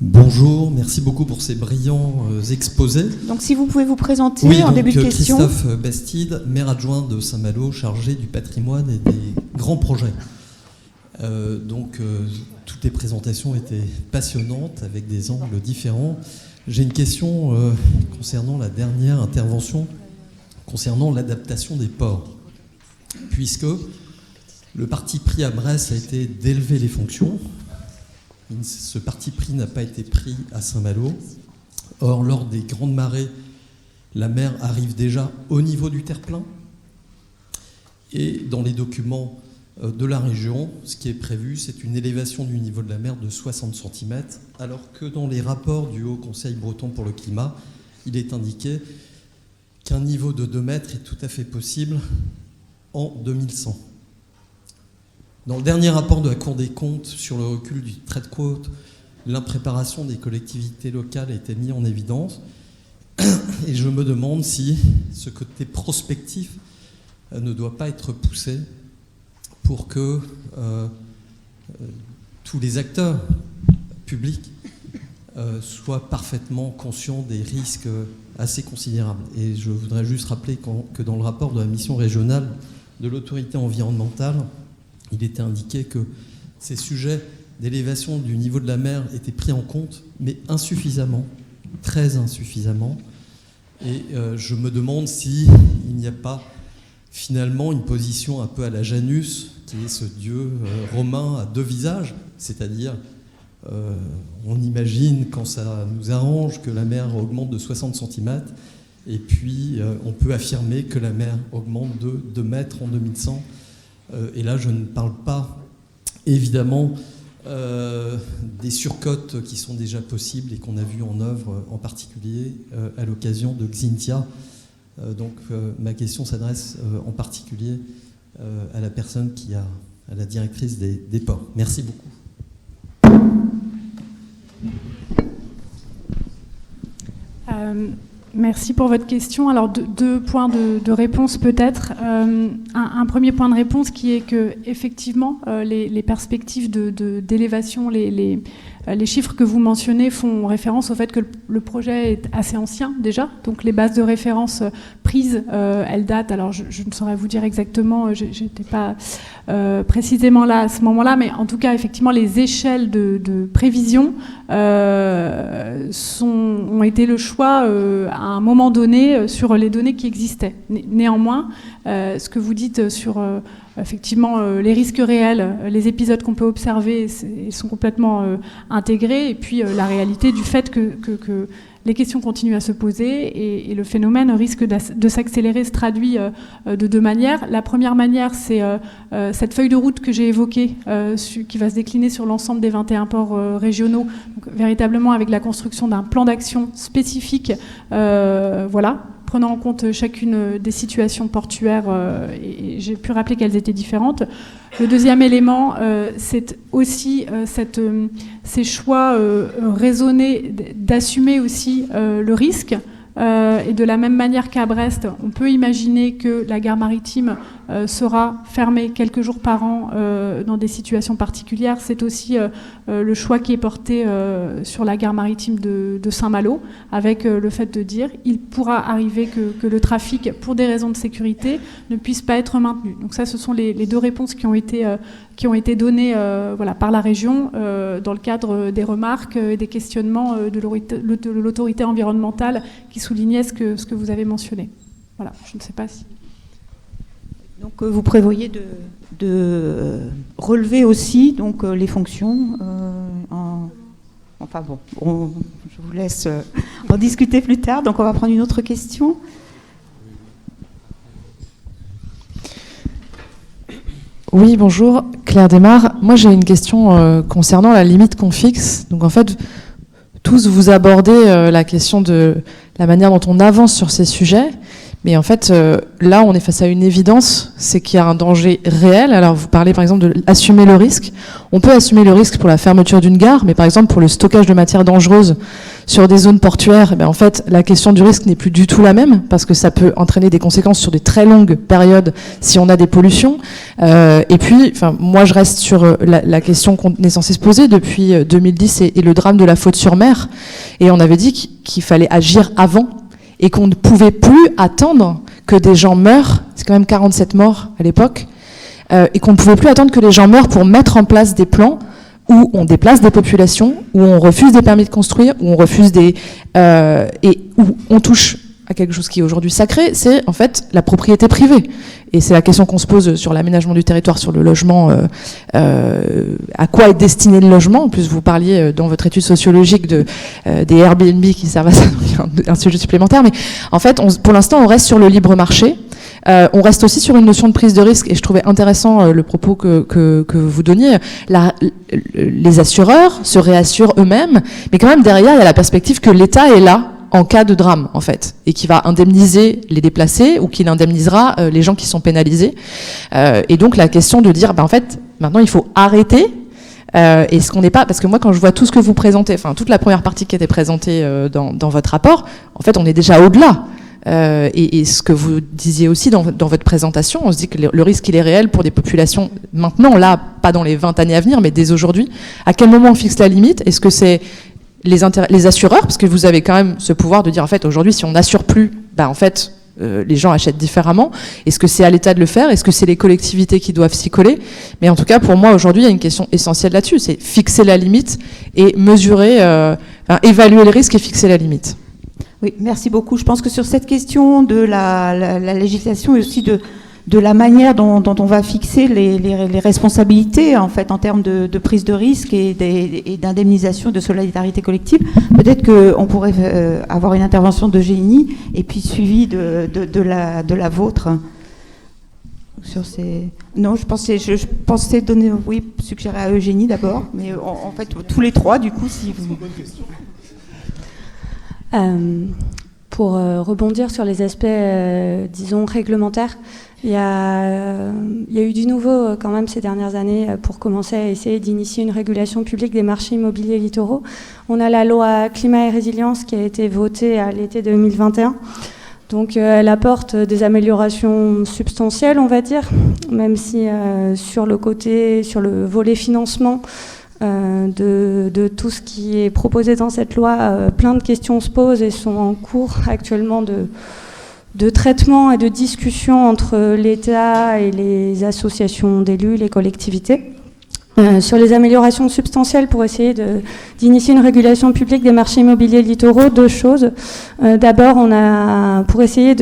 Bonjour, merci beaucoup pour ces brillants exposés. Donc si vous pouvez vous présenter en début de question. Christophe Bastide, maire adjoint de Saint-Malo, chargé du patrimoine et des grands projets. Toutes les présentations étaient passionnantes avec des angles différents. J'ai une question concernant la dernière intervention, concernant l'adaptation des ports. Puisque le parti pris à Brest a été d'élever les fonctions, ce parti pris n'a pas été pris à Saint-Malo. Or, lors des grandes marées, la mer arrive déjà au niveau du terre-plein. Et dans les documents de la région, ce qui est prévu, c'est une élévation du niveau de la mer de 60 cm, alors que dans les rapports du Haut Conseil breton pour le climat, il est indiqué qu'un niveau de 2 mètres est tout à fait possible en 2100. Dans le dernier rapport de la Cour des comptes sur le recul du trait de côte, l'impréparation des collectivités locales a été mise en évidence. Et je me demande si ce côté prospectif ne doit pas être poussé pour que tous les acteurs publics soient parfaitement conscients des risques assez considérables. Et je voudrais juste rappeler que dans le rapport de la mission régionale de l'autorité environnementale, il était indiqué que ces sujets d'élévation du niveau de la mer étaient pris en compte, mais insuffisamment, très insuffisamment. Et je me demande s'il n'y a pas finalement une position un peu à la Janus, qui est ce dieu romain à 2 visages, c'est-à-dire on imagine quand ça nous arrange que la mer augmente de 60 cm, et puis on peut affirmer que la mer augmente de 2 mètres en 2100. Et là, je ne parle pas, évidemment, des surcotes qui sont déjà possibles et qu'on a vues en œuvre, en particulier à l'occasion de Xintia. Ma question s'adresse en particulier à la personne à la directrice des ports. Merci beaucoup. Merci pour votre question. Alors, deux points de réponse peut-être. Un premier point de réponse qui est que, effectivement, les perspectives d'élévation, les chiffres que vous mentionnez font référence au fait que le projet est assez ancien déjà. Donc, les bases de référence prises, elles datent. Alors, je ne saurais vous dire exactement, je n'étais pas précisément là à ce moment-là, mais en tout cas, effectivement, les échelles de prévision ont été le choix à un moment donné sur les données qui existaient. Néanmoins, ce que vous dites sur effectivement les risques réels, les épisodes qu'on peut observer sont complètement intégrés, et puis la réalité du fait que les questions continuent à se poser et le phénomène risque de s'accélérer se traduit de 2 manières. La première manière, c'est cette feuille de route que j'ai évoquée, qui va se décliner sur l'ensemble des 21 ports régionaux, donc, véritablement avec la construction d'un plan d'action spécifique, prenant en compte chacune des situations portuaires, et j'ai pu rappeler qu'elles étaient différentes. Le deuxième élément, c'est aussi ces choix raisonnés d'assumer aussi le risque. Et de la même manière qu'à Brest, on peut imaginer que la gare maritime sera fermée quelques jours par an dans des situations particulières. C'est aussi le choix qui est porté sur la gare maritime de Saint-Malo, avec le fait de dire qu'il pourra arriver que le trafic, pour des raisons de sécurité, ne puisse pas être maintenu. Donc ça, ce sont les 2 réponses qui ont été données par la région dans le cadre des remarques et des questionnements de l'autorité environnementale qui soulignait ce que vous avez mentionné. Voilà, je ne sais pas si... Donc vous prévoyez de relever aussi donc, les fonctions Enfin bon, je vous laisse en discuter plus tard. Donc on va prendre une autre question. Oui, bonjour, Claire Desmar. Moi, j'ai une question concernant la limite qu'on fixe. Donc, en fait, tous vous abordez la question de la manière dont on avance sur ces sujets. Mais en fait, là, on est face à une évidence, c'est qu'il y a un danger réel. Alors, vous parlez par exemple d'assumer le risque. On peut assumer le risque pour la fermeture d'une gare, mais par exemple pour le stockage de matières dangereuses sur des zones portuaires, en fait, la question du risque n'est plus du tout la même, parce que ça peut entraîner des conséquences sur des très longues périodes si on a des pollutions. Et puis, moi, je reste sur la question qu'on est censé se poser depuis 2010 et le drame de la faute sur mer. Et on avait dit qu'il fallait agir avant, et qu'on ne pouvait plus attendre que des gens meurent, c'est quand même 47 morts à l'époque, et qu'on ne pouvait plus attendre que les gens meurent pour mettre en place des plans où on déplace des populations, où on refuse des permis de construire, où on refuse et où on touche à quelque chose qui est aujourd'hui sacré, c'est en fait la propriété privée. Et c'est la question qu'on se pose sur l'aménagement du territoire, sur le logement, à quoi est destiné le logement. En plus, vous parliez dans votre étude sociologique des Airbnb qui servent à ça, un sujet supplémentaire. Mais en fait, pour l'instant, on reste sur le libre marché. On reste aussi sur une notion de prise de risque, et je trouvais intéressant le propos que vous donniez. Les assureurs se réassurent eux-mêmes, mais quand même derrière, il y a la perspective que l'État est là en cas de drame, en fait, et qui va indemniser les déplacés ou qu'il indemnisera les gens qui sont pénalisés. Et donc la question de dire, en fait, maintenant il faut arrêter. Et ce qu'on n'est pas, parce que moi quand je vois tout ce que vous présentez, toute la première partie qui était présentée dans votre rapport, en fait on est déjà au-delà. Et ce que vous disiez aussi dans votre présentation, on se dit que le risque il est réel pour des populations maintenant, là, pas dans les 20 années à venir, mais dès aujourd'hui. À quel moment on fixe la limite ? Est-ce que c'est les assureurs, parce que vous avez quand même ce pouvoir de dire, en fait, aujourd'hui, si on n'assure plus, en fait, les gens achètent différemment. Est-ce que c'est à l'État de le faire ? Est-ce que c'est les collectivités qui doivent s'y coller ? Mais en tout cas, pour moi, aujourd'hui, il y a une question essentielle là-dessus, c'est fixer la limite et mesurer, évaluer le risque et fixer la limite. Oui, merci beaucoup. Je pense que sur cette question de la législation et aussi de la manière dont on va fixer les responsabilités en fait en termes de prise de risque et d'indemnisation, de solidarité collective, peut-être qu'on pourrait avoir une intervention d'Eugénie et puis suivie de la vôtre. Sur ces... Non, je pensais donner, suggérer à Eugénie d'abord, mais en fait tous les trois du coup si vous... Bonne question. Pour rebondir sur les aspects, disons, réglementaires, il y a eu du nouveau quand même ces dernières années pour commencer à essayer d'initier une régulation publique des marchés immobiliers littoraux. On a la loi climat et résilience qui a été votée à l'été 2021. Donc elle apporte des améliorations substantielles, on va dire, même si sur le volet financement, de tout ce qui est proposé dans cette loi, plein de questions se posent et sont en cours actuellement de traitement et de discussion entre l'État et les associations d'élus, les collectivités. Sur les améliorations substantielles pour essayer d'initier une régulation publique des marchés immobiliers littoraux, deux choses. D'abord, pour essayer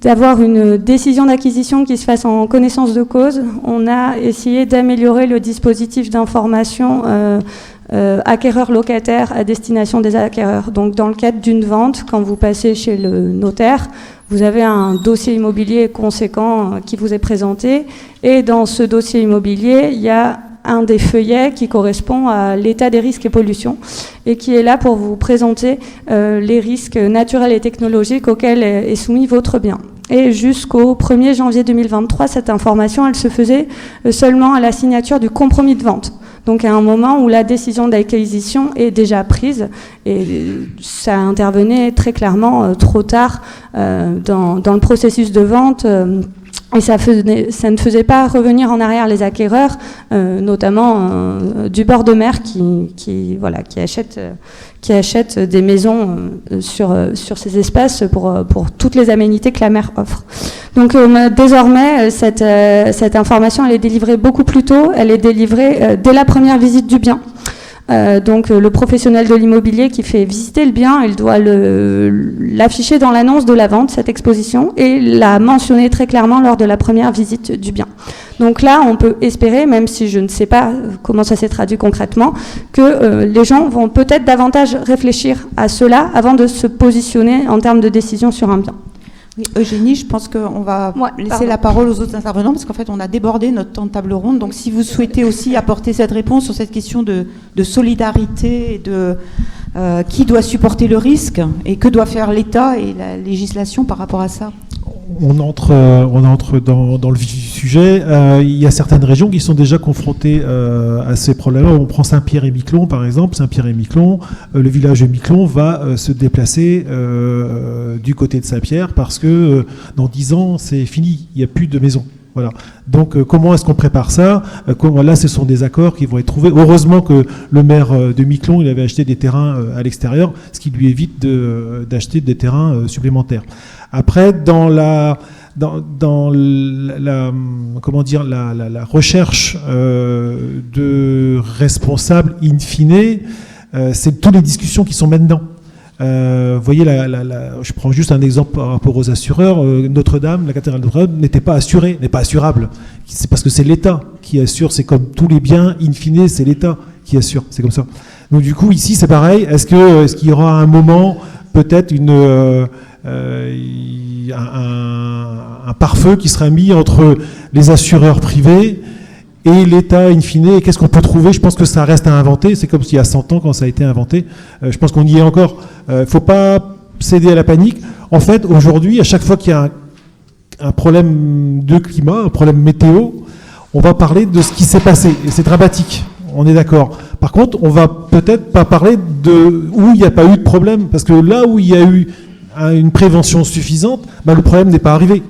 d'avoir une décision d'acquisition qui se fasse en connaissance de cause, on a essayé d'améliorer le dispositif d'information acquéreur-locataire à destination des acquéreurs. Donc dans le cadre d'une vente, quand vous passez chez le notaire, vous avez un dossier immobilier conséquent qui vous est présenté, et dans ce dossier immobilier, il y a un des feuillets qui correspond à l'état des risques et pollutions et qui est là pour vous présenter les risques naturels et technologiques auxquels est soumis votre bien. Et jusqu'au 1er janvier 2023, cette information, elle se faisait seulement à la signature du compromis de vente. Donc à un moment où la décision d'acquisition est déjà prise, et ça intervenait très clairement trop tard dans le processus de vente. Et ça ne faisait pas revenir en arrière les acquéreurs, notamment du bord de mer qui achètent des maisons sur ces espaces pour toutes les aménités que la mer offre. Donc désormais, cette information, elle est délivrée beaucoup plus tôt. Elle est délivrée dès la première visite du bien. Donc le professionnel de l'immobilier qui fait visiter le bien, il doit l'afficher dans l'annonce de la vente, cette exposition, et la mentionner très clairement lors de la première visite du bien. Donc là, on peut espérer, même si je ne sais pas comment ça s'est traduit concrètement, que les gens vont peut-être davantage réfléchir à cela avant de se positionner en termes de décision sur un bien. Oui, Eugénie, je pense qu'on va laisser la parole aux autres intervenants parce qu'en fait, on a débordé notre temps de table ronde. Donc, si vous souhaitez aussi apporter cette réponse sur cette question de solidarité et de qui doit supporter le risque et que doit faire l'État et la législation par rapport à ça. On entre dans le vif du sujet. Il y a certaines régions qui sont déjà confrontées à ces problèmes-là. On prend Saint-Pierre-et-Miquelon, par exemple. Saint-Pierre-et-Miquelon, le village de Miquelon va se déplacer du côté de Saint-Pierre parce que dans 10 ans, c'est fini. Il n'y a plus de maison. Voilà. Donc, comment est-ce qu'on prépare ça ? Là, ce sont des accords qui vont être trouvés. Heureusement que le maire de Miquelon, il avait acheté des terrains à l'extérieur, ce qui lui évite d'acheter des terrains supplémentaires. Après, dans la recherche de responsables in fine, c'est toutes les discussions qui sont maintenant. Vous voyez, je prends juste un exemple par rapport aux assureurs. Notre-Dame, la cathédrale de Notre-Dame n'est pas assurable. C'est parce que c'est l'État qui assure. C'est comme tous les biens, in fine, c'est l'État qui assure. C'est comme ça. Donc du coup, ici, c'est pareil. Est-ce qu'il y aura un moment, peut-être un pare-feu qui sera mis entre les assureurs privés et l'État in fine, et qu'est-ce qu'on peut trouver ? Je pense que ça reste à inventer. C'est comme s'il y a 100 ans quand ça a été inventé. Je pense qu'on y est encore. Il ne faut pas céder à la panique. En fait, aujourd'hui, à chaque fois qu'il y a un problème de climat, un problème météo, on va parler de ce qui s'est passé. Et c'est dramatique, on est d'accord. Par contre, on va peut-être pas parler de où il n'y a pas eu de problème. Parce que là où il y a eu une prévention suffisante, le problème n'est pas arrivé.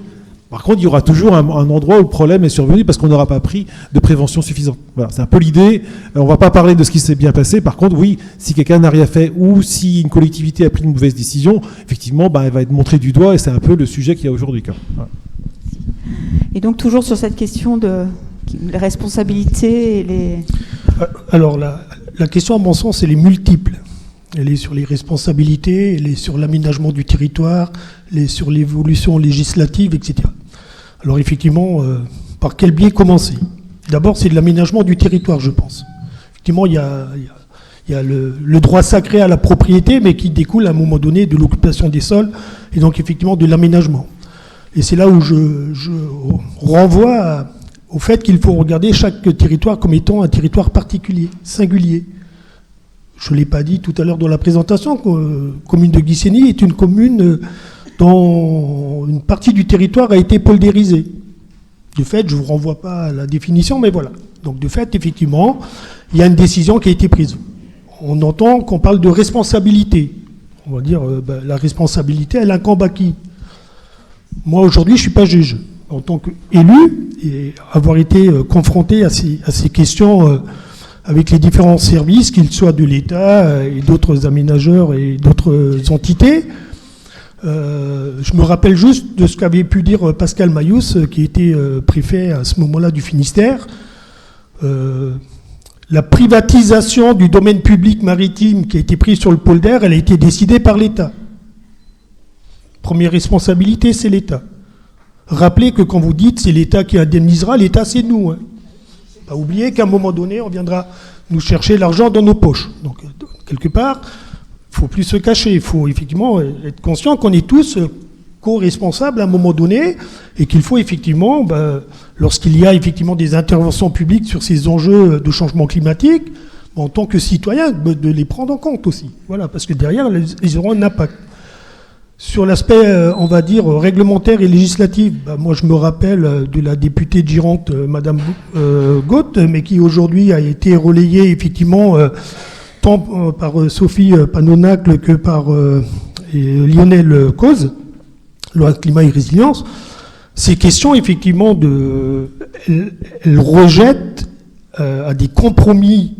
Par contre, il y aura toujours un endroit où le problème est survenu parce qu'on n'aura pas pris de prévention suffisante. Voilà, c'est un peu l'idée. On ne va pas parler de ce qui s'est bien passé. Par contre, oui, si quelqu'un n'a rien fait ou si une collectivité a pris une mauvaise décision, effectivement, elle va être montrée du doigt et c'est un peu le sujet qu'il y a aujourd'hui. Voilà. Et donc, toujours sur cette question de la responsabilité et les... Alors, la question, à mon sens, elle est multiple. Elle est sur les responsabilités, elle est sur l'aménagement du territoire, elle est sur l'évolution législative, etc. Alors effectivement, par quel biais commencer ? D'abord, c'est de l'aménagement du territoire, je pense. Effectivement, il y a le droit sacré à la propriété, mais qui découle à un moment donné de l'occupation des sols, et donc effectivement de l'aménagement. Et c'est là où je renvoie au fait qu'il faut regarder chaque territoire comme étant un territoire particulier, singulier. Je ne l'ai pas dit tout à l'heure dans la présentation, commune de Guissény est une commune dont une partie du territoire a été poldérisée. De fait, je ne vous renvoie pas à la définition, mais voilà. Donc de fait, effectivement, il y a une décision qui a été prise. On entend qu'on parle de responsabilité. On va dire, la responsabilité, elle incombe à qui ? Moi, aujourd'hui, je ne suis pas juge. En tant qu'élu, et avoir été confronté à ces questions... avec les différents services, qu'ils soient de l'État et d'autres aménageurs et d'autres entités. Je me rappelle juste de ce qu'avait pu dire Pascal Mayous, qui était préfet à ce moment-là du Finistère. La privatisation du domaine public maritime qui a été prise sur le polder, elle a été décidée par l'État. Première responsabilité, c'est l'État. Rappelez que quand vous dites c'est l'État qui indemnisera, l'État c'est nous. Pas oublier qu'à un moment donné, on viendra nous chercher l'argent dans nos poches. Donc, quelque part, il ne faut plus se cacher. Il faut effectivement être conscient qu'on est tous co-responsables à un moment donné et qu'il faut effectivement, lorsqu'il y a effectivement des interventions publiques sur ces enjeux de changement climatique, en tant que citoyen, de les prendre en compte aussi. Voilà, parce que derrière, ils auront un impact. Sur l'aspect, on va dire, réglementaire et législatif, moi je me rappelle de la députée de Gironde, Madame Gauth, mais qui aujourd'hui a été relayée effectivement tant par Sophie Panonacle que par Lionel Cauze, loi climat et résilience. Ces questions, effectivement, elles rejettent à des compromis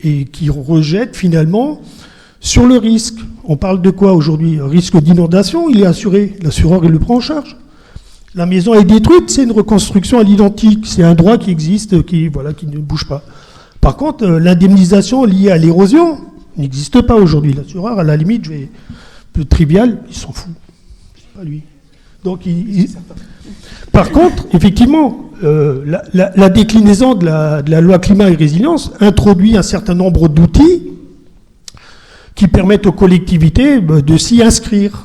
et qui rejettent finalement sur le risque. On parle de quoi aujourd'hui ? Risque d'inondation, il est assuré, l'assureur il le prend en charge. La maison est détruite, c'est une reconstruction à l'identique, c'est un droit qui existe, qui ne bouge pas. Par contre, l'indemnisation liée à l'érosion n'existe pas aujourd'hui. L'assureur, à la limite, plus trivial, il s'en fout. C'est pas lui. Donc, par contre, effectivement, la déclinaison de la loi climat et résilience introduit un certain nombre d'outils qui permettent aux collectivités de s'y inscrire.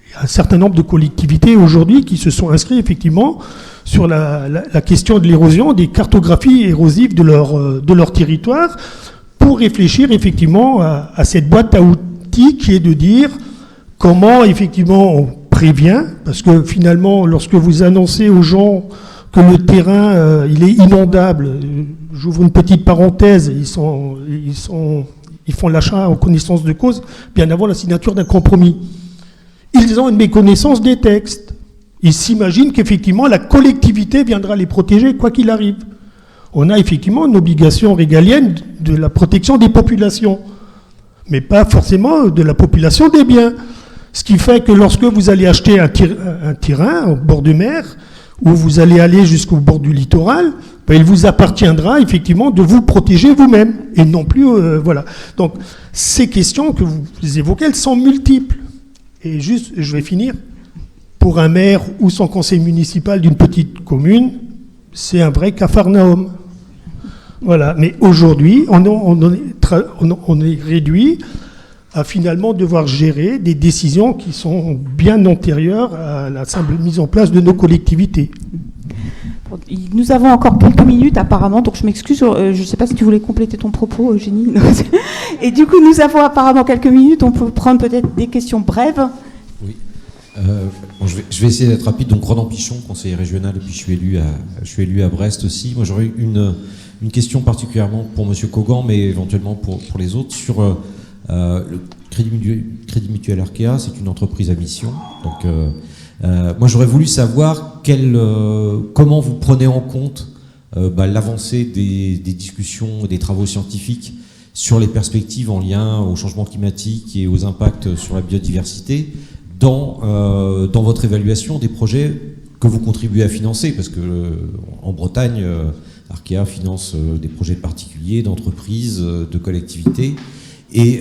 Il y a un certain nombre de collectivités aujourd'hui qui se sont inscrites effectivement sur la question de l'érosion, des cartographies érosives de leur territoire, pour réfléchir effectivement à cette boîte à outils qui est de dire comment effectivement on prévient, parce que finalement lorsque vous annoncez aux gens que le terrain il est inondable, j'ouvre une petite parenthèse, ils font l'achat en connaissance de cause, bien avant la signature d'un compromis. Ils ont une méconnaissance des textes. Ils s'imaginent qu'effectivement la collectivité viendra les protéger quoi qu'il arrive. On a effectivement une obligation régalienne de la protection des populations, mais pas forcément de la population des biens. Ce qui fait que lorsque vous allez acheter un terrain au bord de mer, ou vous allez aller jusqu'au bord du littoral, ben il vous appartiendra effectivement de vous protéger vous-même, et non plus... voilà. Donc, ces questions que vous évoquez, elles sont multiples. Et juste, je vais finir, pour un maire ou son conseil municipal d'une petite commune, c'est un vrai capharnaüm. Voilà. Mais aujourd'hui, on est réduit à finalement devoir gérer des décisions qui sont bien antérieures à la simple mise en place de nos collectivités. Nous avons encore quelques minutes apparemment, donc je m'excuse, je ne sais pas si tu voulais compléter ton propos, Eugénie. Et du coup, nous avons apparemment quelques minutes, on peut prendre peut-être des questions brèves. Oui. Bon, je vais essayer d'être rapide. Donc, Ronan Pichon, conseiller régional, et puis je suis élu à Brest aussi. Moi, j'aurais une question particulièrement pour M. Kogan, mais éventuellement pour les autres, sur le Crédit Mutuel Arkea. C'est une entreprise à mission. Donc, moi, j'aurais voulu savoir comment vous prenez en compte l'avancée des discussions, des travaux scientifiques sur les perspectives en lien au changement climatique et aux impacts sur la biodiversité dans votre évaluation des projets que vous contribuez à financer, parce que en Bretagne, Arkea finance des projets de particuliers, d'entreprises, de collectivités. Et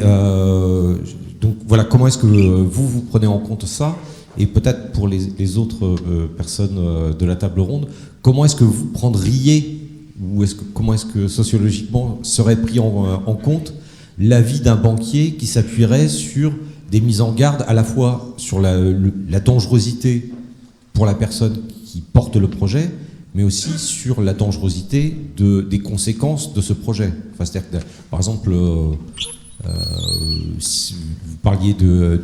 donc voilà, comment est-ce que vous prenez en compte ça? Et peut-être pour les autres personnes de la table ronde, comment est-ce que vous prendriez, ou comment est-ce que sociologiquement serait pris en compte l'avis d'un banquier qui s'appuierait sur des mises en garde à la fois sur la dangerosité pour la personne qui porte le projet, mais aussi sur la dangerosité des conséquences de ce projet. Enfin, c'est-à-dire que, par exemple, si vous parliez du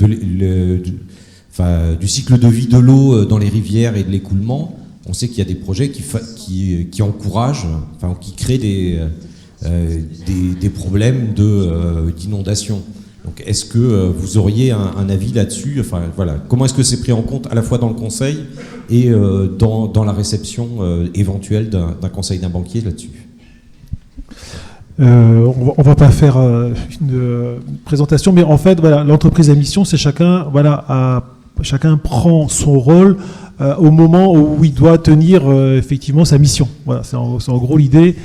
cycle de vie de l'eau dans les rivières et de l'écoulement, on sait qu'il y a des projets qui encouragent, qui créent des problèmes d'inondation. Donc, est-ce que vous auriez un avis là-dessus? Enfin, voilà. Comment est-ce que c'est pris en compte à la fois dans le conseil et dans la réception éventuelle d'un conseil d'un banquier là-dessus? On va pas faire une présentation, mais en fait, voilà, l'entreprise à mission, c'est chacun prend son rôle au moment où il doit tenir effectivement sa mission. Voilà, c'est en gros l'idée.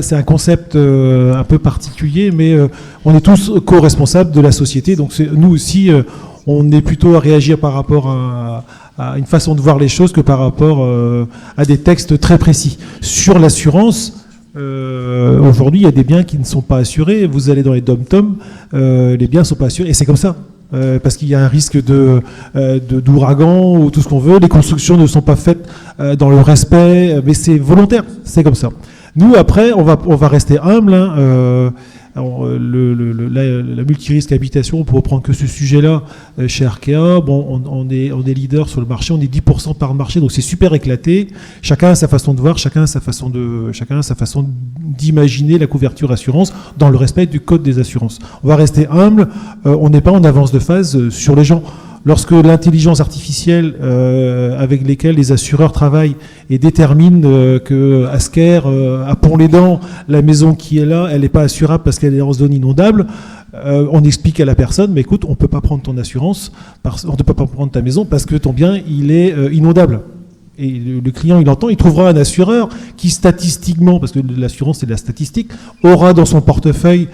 C'est un concept un peu particulier, mais on est tous co-responsables de la société. Donc nous aussi, on est plutôt à réagir par rapport à une façon de voir les choses que par rapport à des textes très précis. Sur l'assurance, aujourd'hui, il y a des biens qui ne sont pas assurés. Vous allez dans les dom-toms, les biens ne sont pas assurés, et c'est comme ça. Parce qu'il y a un risque d'ouragan ou tout ce qu'on veut. Les constructions ne sont pas faites dans le respect, mais c'est volontaire, c'est comme ça. Nous, après, on va rester humble. La multirisque habitation, pour reprendre que ce sujet-là, chez Arkea, bon, on est leader sur le marché, on est 10% par marché, donc c'est super éclaté. Chacun a sa façon de voir, chacun a sa façon d'imaginer la couverture assurance dans le respect du code des assurances. On va rester humble, on n'est pas en avance de phase sur les gens. Lorsque l'intelligence artificielle avec lesquelles les assureurs travaillent et détermine que Asker, à Pont-les-Dents, la maison qui est là, elle n'est pas assurable parce qu'elle est en zone inondable, on explique à la personne, mais écoute, on ne peut pas prendre ton assurance, on ne peut pas prendre ta maison parce que ton bien, il est inondable. et le client il entend, il trouvera un assureur qui statistiquement, parce que l'assurance c'est de la statistique, aura dans son portefeuille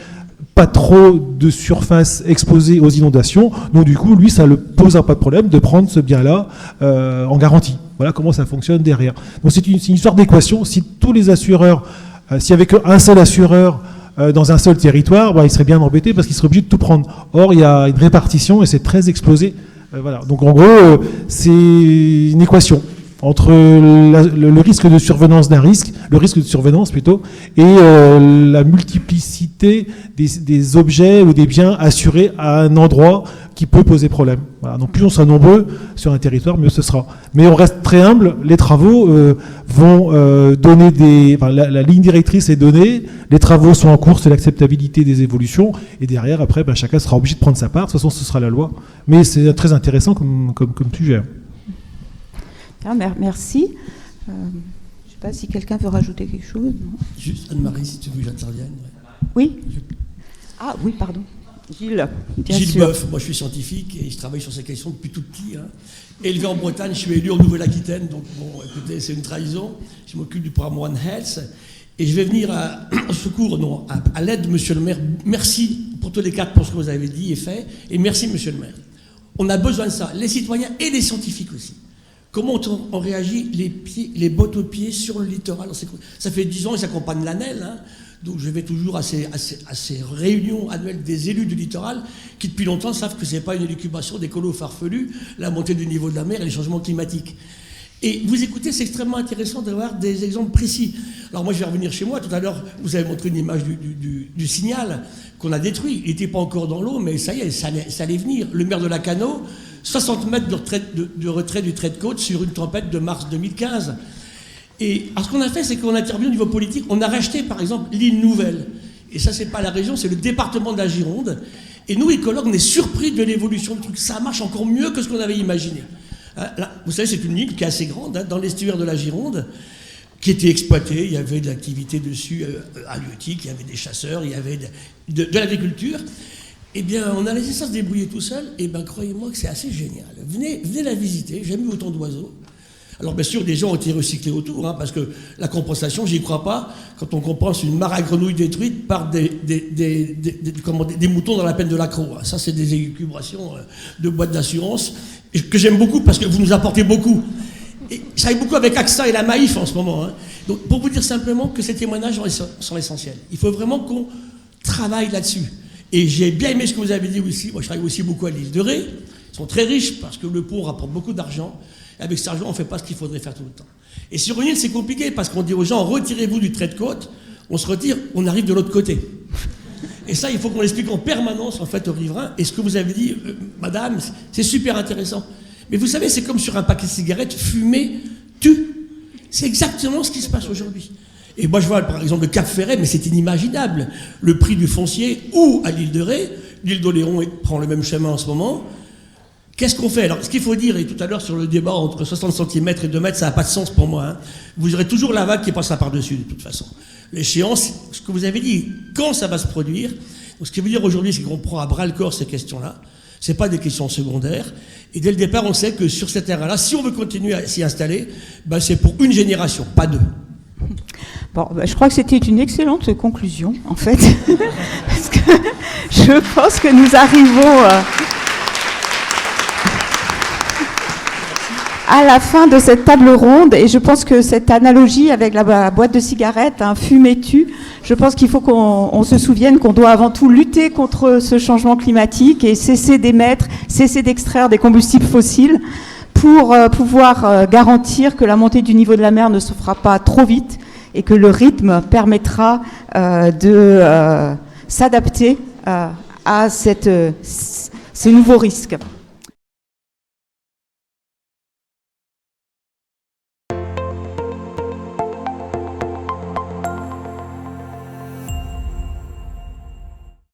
pas trop de surface exposée aux inondations, donc du coup lui ça ne posera pas de problème de prendre ce bien-là en garantie. Voilà comment ça fonctionne derrière. Donc c'est une histoire d'équation. Si tous les assureurs, s'il n'y avait qu'un seul assureur dans un seul territoire, il serait bien embêté parce qu'il serait obligé de tout prendre. Or il y a une répartition et c'est très explosé. Voilà. Donc en gros c'est une équation entre le risque de survenance d'un risque, le risque de survenance plutôt, et la multiplicité des objets ou des biens assurés à un endroit qui peut poser problème. Voilà. Donc plus on sera nombreux sur un territoire, mieux ce sera. Mais on reste très humble, les travaux vont donner la ligne directrice est donnée, les travaux sont en cours, c'est l'acceptabilité des évolutions, et derrière, après, chacun sera obligé de prendre sa part, de toute façon ce sera la loi. Mais c'est très intéressant comme sujet. Merci. Je ne sais pas si quelqu'un veut rajouter quelque chose. Non. Juste Anne-Marie, si tu veux que j'intervienne. Oui. Ah oui, pardon. Gilles. Gilles Boeuf, moi je suis scientifique et je travaille sur ces questions depuis tout petit. Élevé en Bretagne, je suis élu en Nouvelle-Aquitaine, donc bon, écoutez, c'est une trahison. Je m'occupe du programme One Health et je vais venir au secours, à l'aide de Monsieur le maire. Merci pour tous les quatre pour ce que vous avez dit et fait, et merci Monsieur le maire. On a besoin de ça, les citoyens et les scientifiques aussi. Comment on réagit les bottes aux pieds sur le littoral? Ça fait 10 ans que j'accompagne l'ANEL, donc je vais toujours à ces réunions annuelles des élus du littoral qui depuis longtemps savent que ce n'est pas une élucubration d'écolos farfelus, la montée du niveau de la mer et les changements climatiques. Et vous écoutez, c'est extrêmement intéressant d'avoir des exemples précis. Alors moi je vais revenir chez moi, tout à l'heure vous avez montré une image du signal qu'on a détruit. Il n'était pas encore dans l'eau, mais ça y est, ça allait venir. Le maire de Lacanau, 60 mètres de retrait du trait de côte sur une tempête de mars 2015. Et alors, ce qu'on a fait, c'est qu'on a intervenu au niveau politique. On a racheté, par exemple, l'île Nouvelle. Et ça, c'est pas la région, c'est le département de la Gironde. Et nous, écologues, on est surpris de l'évolution du truc. Ça marche encore mieux que ce qu'on avait imaginé. Là, vous savez, c'est une île qui est assez grande, dans l'estuaire de la Gironde, qui était exploitée. Il y avait de l'activité dessus halieutique, il y avait des chasseurs, il y avait de l'agriculture. Eh bien, on a laissé ça se débrouiller tout seul, et bien, croyez-moi que c'est assez génial. Venez la visiter, j'ai jamais vu autant d'oiseaux. Alors, bien sûr, des gens ont été recyclés autour, parce que la compensation, j'y crois pas, quand on compense une mare à grenouilles détruite par des moutons dans la peine de l'accro. Ça, c'est des élucubrations de boîtes d'assurance, que j'aime beaucoup, parce que vous nous apportez beaucoup. Et je travaille beaucoup avec AXA et la Maïf en ce moment. Donc, pour vous dire simplement que ces témoignages sont essentiels. Il faut vraiment qu'on travaille là-dessus. Et j'ai bien aimé ce que vous avez dit aussi. Moi, je travaille aussi beaucoup à l'île de Ré. Ils sont très riches parce que le pont rapporte beaucoup d'argent. Et avec cet argent, on ne fait pas ce qu'il faudrait faire tout le temps. Et sur une île, c'est compliqué parce qu'on dit aux gens, retirez-vous du trait de côte. On se retire, on arrive de l'autre côté. Et ça, il faut qu'on l'explique en permanence, en fait, aux riverains. Et ce que vous avez dit, madame, c'est super intéressant. Mais vous savez, c'est comme sur un paquet de cigarettes, fumer tue. C'est exactement ce qui se passe aujourd'hui. Et moi, je vois, par exemple, le Cap Ferret, mais c'est inimaginable. Le prix du foncier, ou à l'île de Ré, l'île d'Oléron prend le même chemin en ce moment. Qu'est-ce qu'on fait? Alors, ce qu'il faut dire, et tout à l'heure sur le débat entre 60 cm et 2 mètres, ça n'a pas de sens pour moi. Vous aurez toujours la vague qui passera par-dessus, de toute façon. L'échéance, ce que vous avez dit, quand ça va se produire. Donc, ce qu'il veut dire aujourd'hui, c'est qu'on prend à bras-le-corps ces questions-là. Ce n'est pas des questions secondaires. Et dès le départ, on sait que sur ces terrains-là, si on veut continuer à s'y installer, c'est pour une génération, pas deux. Bon, je crois que c'était une excellente conclusion, en fait, parce que je pense que nous arrivons à la fin de cette table ronde, et je pense que cette analogie avec la boîte de cigarettes, fumer tue, je pense qu'il faut qu'on se souvienne qu'on doit avant tout lutter contre ce changement climatique et cesser d'émettre, cesser d'extraire des combustibles fossiles pour pouvoir garantir que la montée du niveau de la mer ne se fera pas trop vite et que le rythme permettra de s'adapter à ces nouveaux risques.